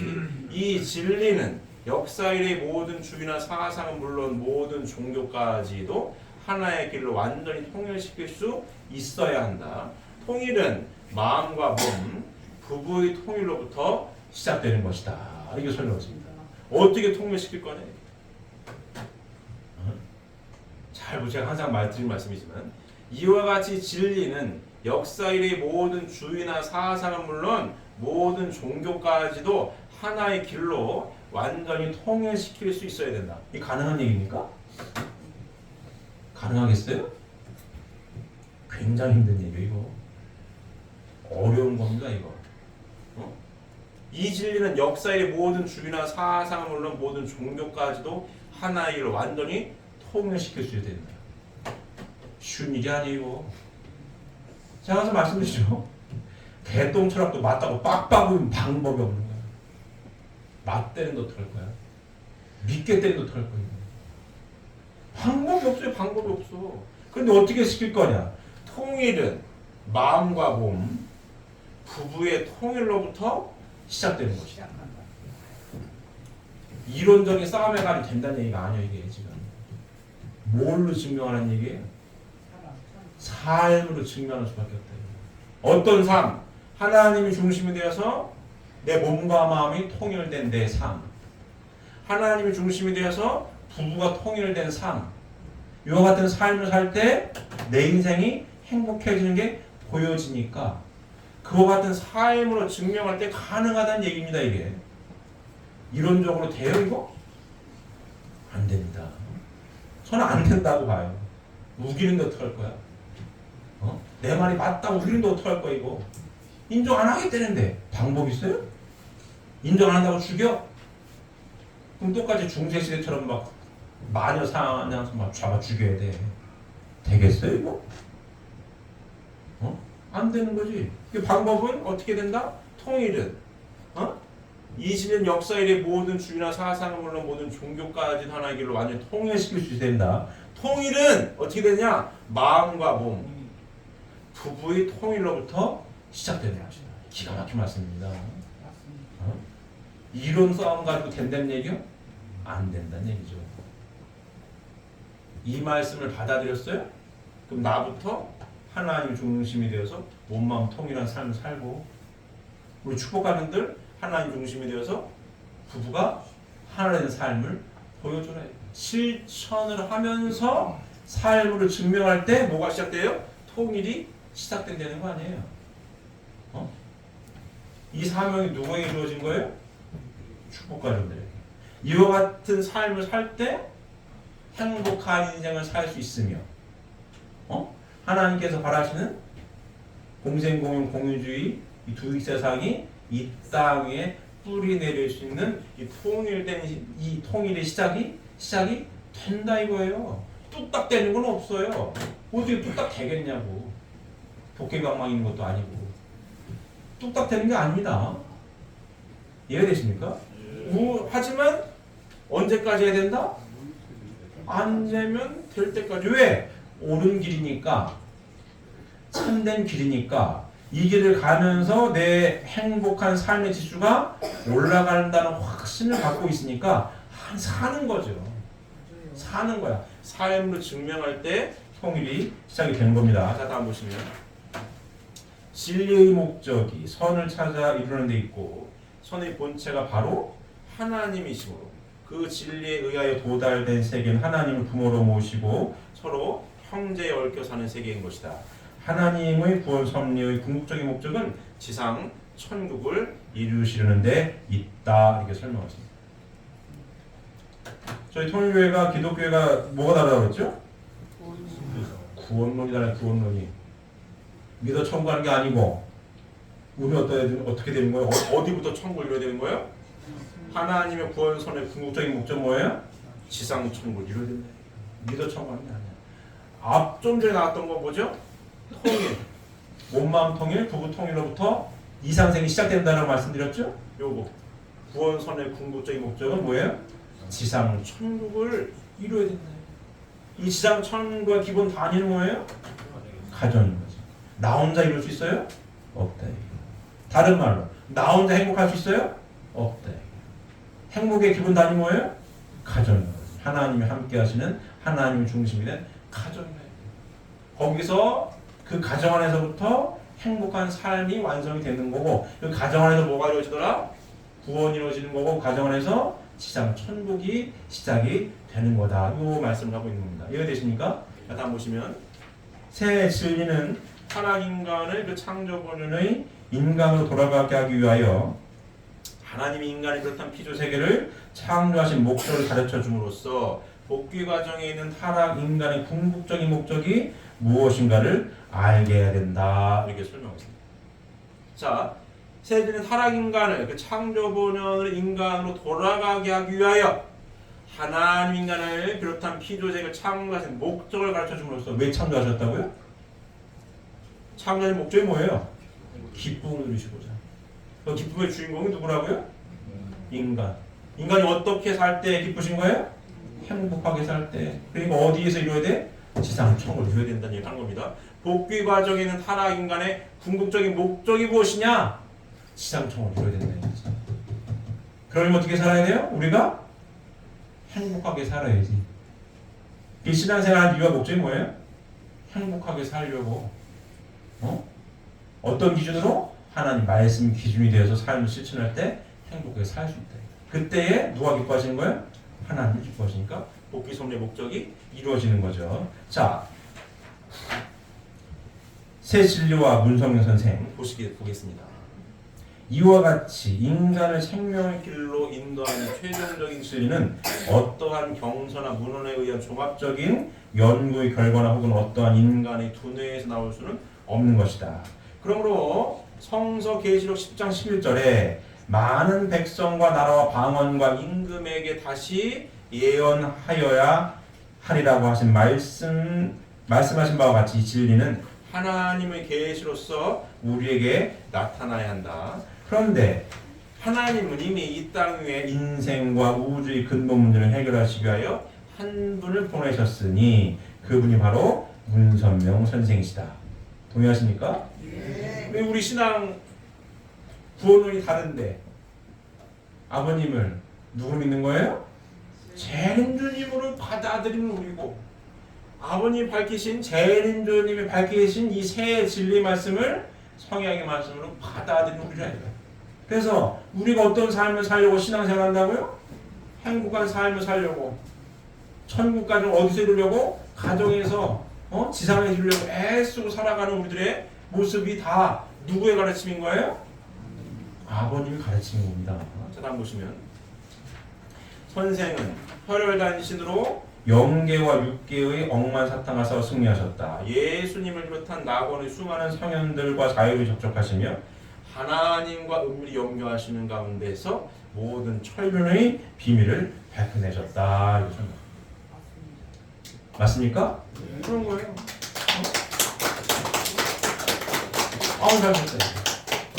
이 진리는 역사일의 모든 주의나 사상은 물론 모든 종교까지도 하나의 길로 완전히 통일시킬 수 있어야 한다. 통일은 마음과 몸, 부부의 통일로부터 시작되는 것이다. 이렇게 설명했습니다. 어떻게 통일시킬 거냐? 잘 보세요. 제가 항상 드린 말씀이지만 이와 같이 진리는 역사일의 모든 주의나 사상은 물론 모든 종교까지도 하나의 길로 완전히 통일시킬 수 있어야 된다. 이 가능한 얘기입니까? 가능하겠어요? 굉장히 힘든 얘기예요. 이거 어려운 겁니다. 이거 이 진리는 역사의 모든 주의나 사상은 물론 모든 종교까지도 하나의 길로 완전히 통일시킬 수 있어야 된다. 쉬운 일이 아니에요. 제가 항상 말씀드리죠. 개똥 철학도 맞다고 빡빡하면 방법이 없는 거야. 맞대는 도 털 거야. 믿게 때는 도 털 거야. 방법이 없어요. 방법이 없어. 근데 어떻게 시킬 거냐? 통일은 마음과 몸, 부부의 통일로부터 시작되는 것이다. 이론적인 싸움에 가도 된다는 얘기가 아니에요. 이게 지금 뭘로 증명하는 얘기예요? 삶으로 증명할 수밖에 없다. 어떤 삶? 하나님이 중심이 되어서 내 몸과 마음이 통일된 내 삶. 하나님이 중심이 되어서 부부가 통일된 삶. 이와 같은 삶을 살 때 내 인생이 행복해지는 게 보여지니까 그와 같은 삶으로 증명할 때 가능하다는 얘기입니다. 이게 이론적으로 돼요 이거? 안 됩니다. 저는 안 된다고 봐요. 우기는데 어떡할 거야? 내 말이 맞다고 우기는데 어떡할 거야 이거? 인정 안 하겠다는데 방법 있어요? 인정 안 한다고 죽여? 그럼 똑같이 중세시대처럼 막 마녀 사냥해서 막 잡아 죽여야 돼. 되겠어요 이거? 안 되는 거지. 그 방법은 어떻게 된다? 통일은 20년 역사일의 모든 주의나 사상은 물론 모든 종교까지 하나의 길로 완전히 통일시킬 수 있어야 된다. 통일은 어떻게 되냐? 마음과 몸, 부부의 통일로부터 시작되는 것이다. 기가 막힌 말씀입니다. 이론 싸움 가지고 된다는 얘기요? 안 된다는 얘기죠. 이 말씀을 받아들였어요? 그럼 나부터 하나님 중심이 되어서 몸, 마음 통일한 삶을 살고 우리 축복하는들 하나님 중심이 되어서 부부가 하나 된 삶을 보여줘야 해요. 실천을 하면서 삶으로 증명할 때 뭐가 시작돼요? 통일이 시작된다는 거 아니에요. 이 사명이 누구에게 이루어진 거예요? 축복가족들에게. 이와 같은 삶을 살 때 행복한 인생을 살 수 있으며 하나님께서 바라시는 공생공영 공유주의 이 두 세상이 이 땅 위에 뿌리 내릴 수 있는 이 통일된 이 통일의 시작이 된다 이거예요. 뚝딱 되는 건 없어요. 어떻게 뚝딱 되겠냐고. 도깨비방망이 있는 것도 아니고 뚝딱 되는 게 아닙니다. 이해되십니까? 하지만 언제까지 해야 된다? 안 되면 될 때까지. 왜? 옳은 길이니까, 참된 길이니까 이 길을 가면서 내 행복한 삶의 지수가 올라간다는 확신을 갖고 있으니까 사는 거죠. 사는 거야. 삶으로 증명할 때 통일이 시작이 되는 겁니다. 자, 다음 보시면 진리의 목적이 선을 찾아 이루는 데 있고 선의 본체가 바로 하나님이시므로 그 진리에 의하여 도달된 세계는 하나님을 부모로 모시고 서로 형제에 얽혀 사는 세계인 것이다. 하나님의 구원 섭리의 궁극적인 목적은 지상 천국을 이루시려는 데 있다. 이렇게 설명했습니다. 저희 통일교회가 기독교회가 뭐가 다르다고 그랬죠? 구원론이잖아요. 구원론이. 믿어 천국하는 게 아니고 우리 어떻게 되는 거예요? 어디부터 천국을 이뤄야 되는 거예요? 하나님의 구원선의 궁극적인 목적 뭐예요? 지상 천국을 이뤄야 된다. 믿어 천국하는 게 아니야. 좀 전에 나왔던 거 뭐죠? 통일. 몸마음 통일, 부부 통일로부터 이상생이 시작된다라고 말씀드렸죠? 요거 구원선의 궁극적인 목적은 뭐예요? 지상 천국을 이루어야 된다. 이 지상 천국의 기본 단위는 뭐예요? 가정인 거죠. 나 혼자 이룰 수 있어요? 없다. 다른 말로 나 혼자 행복할 수 있어요? 없다. 행복의 기본 단위 뭐예요? 가정인 거죠. 하나님이 함께 하시는 하나님 중심이 된 가정이에요. 거기서 그 가정 안에서부터 행복한 삶이 완성이 되는 거고, 그 가정 안에서 뭐가 이루어지더라? 구원이 이루어지는 거고, 가정 안에서 지상 천국이 시작이 되는 거다. 이 말씀을 하고 있는 겁니다. 이해되십니까? 자, 다음 보시면 새 진리는 타락 인간을 그 창조본연의 인간으로 돌아가게 하기 위하여 하나님이 인간을 비롯한 피조 세계를 창조하신 목적을 가르쳐 줌으로써 복귀 과정에 있는 타락 인간의 궁극적인 목적이 무엇인가를 알게 해야 된다. 이렇게 설명했습니다. 자, 세진은 타락 인간을 그 창조 본연의 인간으로 돌아가게 하기 위하여 하나님 인간을 비롯한 피조세계를 창조하신 목적을 가르쳐 줌으로써 왜 창조하셨다고요? 창조하신 목적이 뭐예요? 기쁨을 누리시고자. 그 기쁨의 주인공이 누구라고요? 인간. 인간이 어떻게 살 때 기쁘신 거예요? 행복하게 살 때. 그러니까 어디에서 이루어야 돼? 지상 천국을 이루어야 된다는 얘기를 한 겁니다. 복귀 과정에는 타락 인간의 궁극적인 목적이 무엇이냐? 지상 천국을 이루어야 된다는 얘기죠. 그러면 어떻게 살아야 돼요? 우리가 행복하게 살아야지. 이 신앙생활 이유와 목적이 뭐예요? 행복하게 살려고. 어떤 기준으로? 하나님 말씀 기준이 되어서 삶을 실천할 때 행복하게 살 수 있다. 그때에 누가 기뻐하시는 거예요? 하나님이 기뻐하시니까 복귀 섭리의 목적이 이루어지는 거죠. 자, 새 진리와 문성영 선생 보겠습니다. 이와 같이 인간을 생명의 길로 인도하는 최종적인 진리는 어떠한 경서나 문헌에 의한 종합적인 연구의 결과나 혹은 어떠한 인간의 두뇌에서 나올 수는 없는 것이다. 그러므로 성서 계시록 10장 11절에 많은 백성과 나라와 방언과 임금에게 다시 예언하여야 하리라고 하신 말씀하신 바와 같이 이 진리는 하나님의 계시로서 우리에게 나타나야 한다. 그런데 하나님은 이미 이 땅 위에 인생과 우주의 근본 문제를 해결하시기 위하여 한 분을 보내셨으니 그분이 바로 문선명 선생이시다. 동의하십니까? 왜 우리 신앙 구원론이 다른데 아버님을 누구 믿는 거예요? 재림주님으로 받아들이는 우리고, 아버님 밝히신 재림주님이 밝히신 이 새 진리 말씀을 성경의 말씀으로 받아들이는 우리라. 그래서 우리가 어떤 삶을 살려고 신앙생활 한다고요? 행복한 삶을 살려고, 천국까지 어디서 이루려고? 가정에서 지상에 이루려고 애쓰고 살아가는 우리들의 모습이 다 누구의 가르침인 거예요? 아버님이 가르치는 겁니다. 자, 다음 보시면 선생은 혈혈단신으로 영계와 육계의 억만사탕하사 승리하셨다. 예수님을 비롯한 낙원의 수많은 성현들과 자유를 접촉하시며 하나님과 은밀히 영교하시는 가운데서 모든 철륜의 비밀을 밝혀내셨다. 이거 맞습니까? 그런 거예요. 잘 됐어요.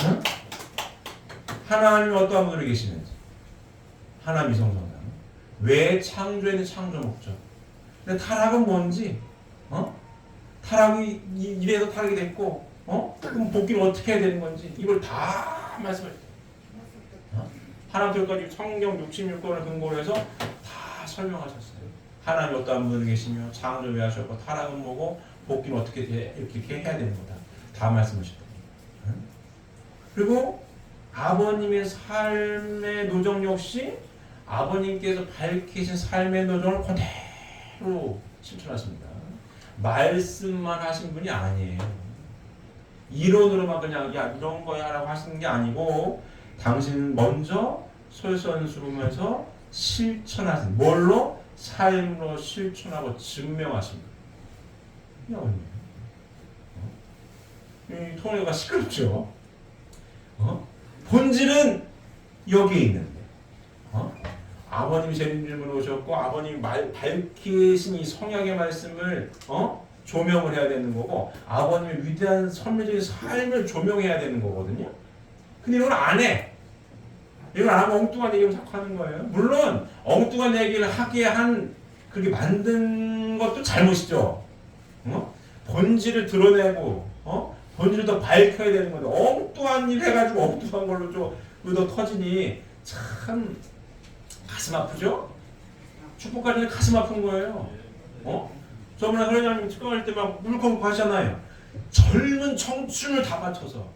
응? 하나님이 어떠한 분들이 계시는지, 하나님이 성성하는 왜 창조에는 창조 목적, 근데 타락은 뭔지, 타락이 이래서 타락이 됐고, 그럼 복귀를 어떻게 해야 되는 건지 이걸 다 말씀을 하나님께까지 성경 66권을 근거로 해서 다 설명하셨어요. 하나님이 어떠한 분이 계시며 창조 왜 하셨고 타락은 뭐고 복귀는 어떻게 이렇게 해야 되는 거다 다 말씀하셨다. 그리고 아버님의 삶의 노정 역시 아버님께서 밝히신 삶의 노정을 그대로 실천하십니다. 말씀만 하신 분이 아니에요. 이론으로만 그냥 야 이런 거야 라고 하시는 게 아니고 당신 먼저 솔선수범해서 실천하신 뭘로? 삶으로 실천하고 증명하십니다. 이 아버님. 이 통역가 시끄럽죠? 본질은 여기에 있는데 아버님이 재림주님으로 오셨고 아버님이 밝히신 이 성약의 말씀을 조명을 해야 되는 거고 아버님의 위대한 선미적인 삶을 조명해야 되는 거거든요. 근데 이걸 안 해. 이걸 안 하면 엉뚱한 얘기를 자꾸 하는 거예요. 물론 엉뚱한 얘기를 하게 한 그렇게 만든 것도 잘못이죠. 본질을 드러내고 본질을 더 밝혀야 되는 건데 엉뚱한 일 해가지고 엉뚱한 걸로 좀 더 터지니 참 가슴 아프죠? 축복까지는 가슴 아픈 거예요. 저번에 하나님 축복할 때 막 물컹 하잖아요. 젊은 청춘을 다 바쳐서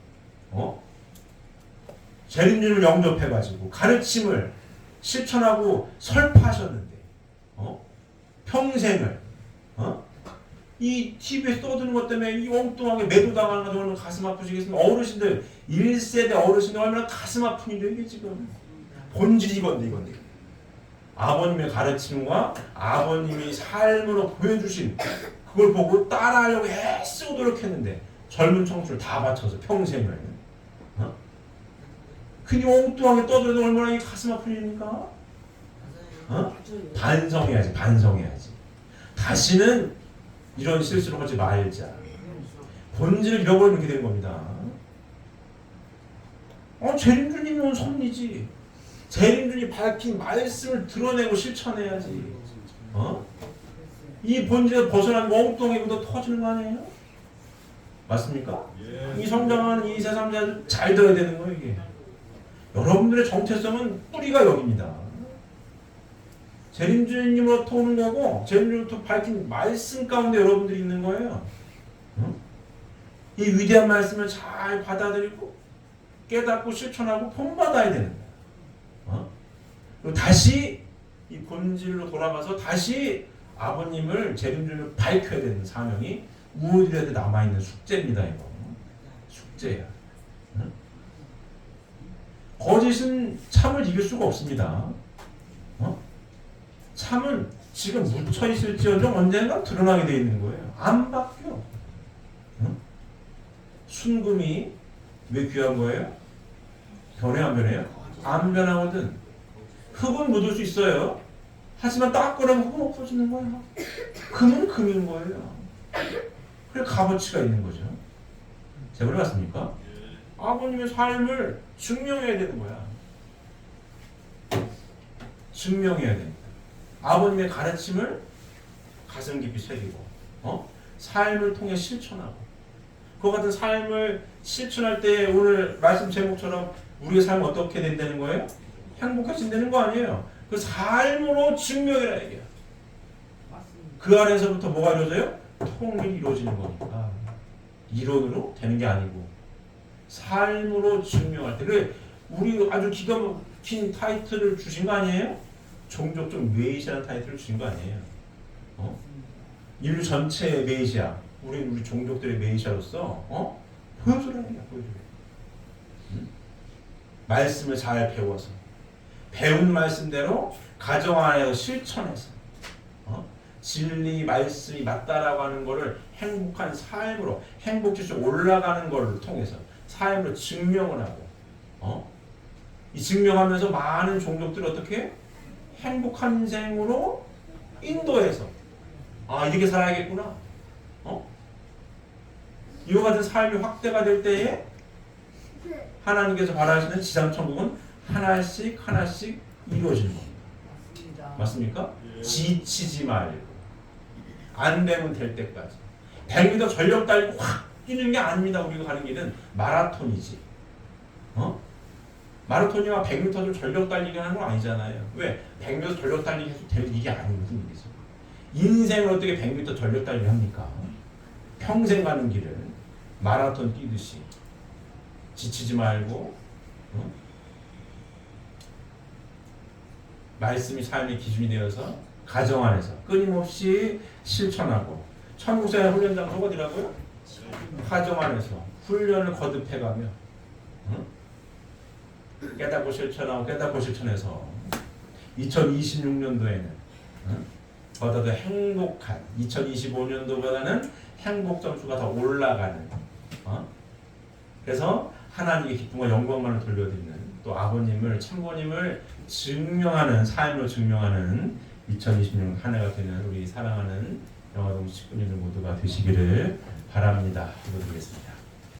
재림님을 영접해가지고 가르침을 실천하고 설파하셨는데 평생을 이 TV에 떠드는 것 때문에 이 엉뚱하게 매도당하는 거 얼마나 가슴 아프시겠습니까? 어르신들 1세대 어르신들 얼마나 가슴 아픈 일이에요 이게 지금. 본질이 이건데 아버님의 가르침과 아버님이 삶으로 보여주신 그걸 보고 따라하려고 애쓰고 노력했는데 젊은 청춘을 다 바쳐서 평생을 그냥 엉뚱하게 떠들어도 얼마나 이 가슴 아픈 일입니까? 반성해야지. 다시는 이런 실수를 하지 말자. 본질을 잃어버리면 이렇게 되는 겁니다. 재림주님은 섭리지. 재림주님이 밝힌 말씀을 드러내고 실천해야지. 이 본질에서 벗어나면 엉뚱하게 터지는 거 아니에요? 맞습니까? 예. 이 성장하는 이 세상 잘 들어야 되는 거예요 이게. 여러분들의 정체성은 뿌리가 여기입니다. 재림주님으로부터 오는 거고 재림주님으로부터 밝힌 말씀 가운데 여러분들이 있는 거예요. 이 위대한 말씀을 잘 받아들이고 깨닫고 실천하고 본받아야 되는 거예요. 그리고 다시 이 본질로 돌아가서 다시 아버님을 재림주님을 밝혀야 되는 사명이 우리들한테 남아있는 숙제입니다. 이거 숙제야. 거짓은 참을 이길 수가 없습니다. 참은 지금 묻혀있을지언정 언젠가 드러나게 되어 있는 거예요. 안 바뀌어. 순금이 왜 귀한 거예요? 변해 안 변해요? 안 변하거든. 흙은 묻을 수 있어요. 하지만 닦으려면 흙은 없어지는 거예요. 금은 금인 거예요. 그래 값어치가 있는 거죠. 제발 맞습니까? 아버님의 삶을 증명해야 되는 거야. 증명해야 됩니다. 아버님의 가르침을 가슴 깊이 새기고 삶을 통해 실천하고 그 같은 삶을 실천할 때 오늘 말씀 제목처럼 우리의 삶은 어떻게 된다는 거예요? 행복해진다는 거 아니에요. 그 삶으로 증명해라 얘기야. 그 안에서부터 뭐가 이루어져요? 통일이 이루어지는 거니까 이론으로 되는 게 아니고 삶으로 증명할 때 그래 우리 아주 기가 막힌 타이틀을 주신 거 아니에요? 종족적 메시아라는 타이틀을 주신 거 아니에요? 인류 전체의 메시아 우리 종족들의 메시아로서 보여주라는 거야. 보여줘. 말씀을 잘 배워서 배운 말씀대로 가정 안에서 실천해서 진리 말씀이 맞다라고 하는 것을 행복한 삶으로 행복지수 올라가는 것을 통해서 삶으로 증명을 하고 이 증명하면서 많은 종족들을 어떻게 행복한 인생으로 인도해서 이렇게 살아야겠구나. 이와 같은 삶이 확대가 될 때에 하나님께서 바라시는 지상천국은 하나씩 이루어지는 겁니다. 맞습니까? 지치지 말고 안 되면 될 때까지 100m 전력 달리고 확 뛰는 게 아닙니다. 우리가 가는 길은 마라톤이지. 마라톤이와 100m를 전력 달리기 하는 건 아니잖아요. 왜? 100m 전력 달리기 해서 될 일이 아니거든. 인생을 어떻게 100m 전력 달리기 합니까? 평생 가는 길을 마라톤 뛰듯이 지치지 말고 말씀이 삶의 기준이 되어서 가정 안에서 끊임없이 실천하고 천국사의 훈련 장소가 어디라고요? 가정 안에서 훈련을 거듭해가며 깨닫고 실천해서 2026년도에는 보다 더 행복한 2025년도보다는 행복 점수가 더 올라가는 그래서 하나님의 기쁨과 영광만을 돌려드리는 또 아버님을 참고님을 증명하는 삶으로 증명하는 2026년 한 해가 되는 우리 사랑하는 영화동시 식구님들 모두가 되시기를 바랍니다. 기도드리겠습니다.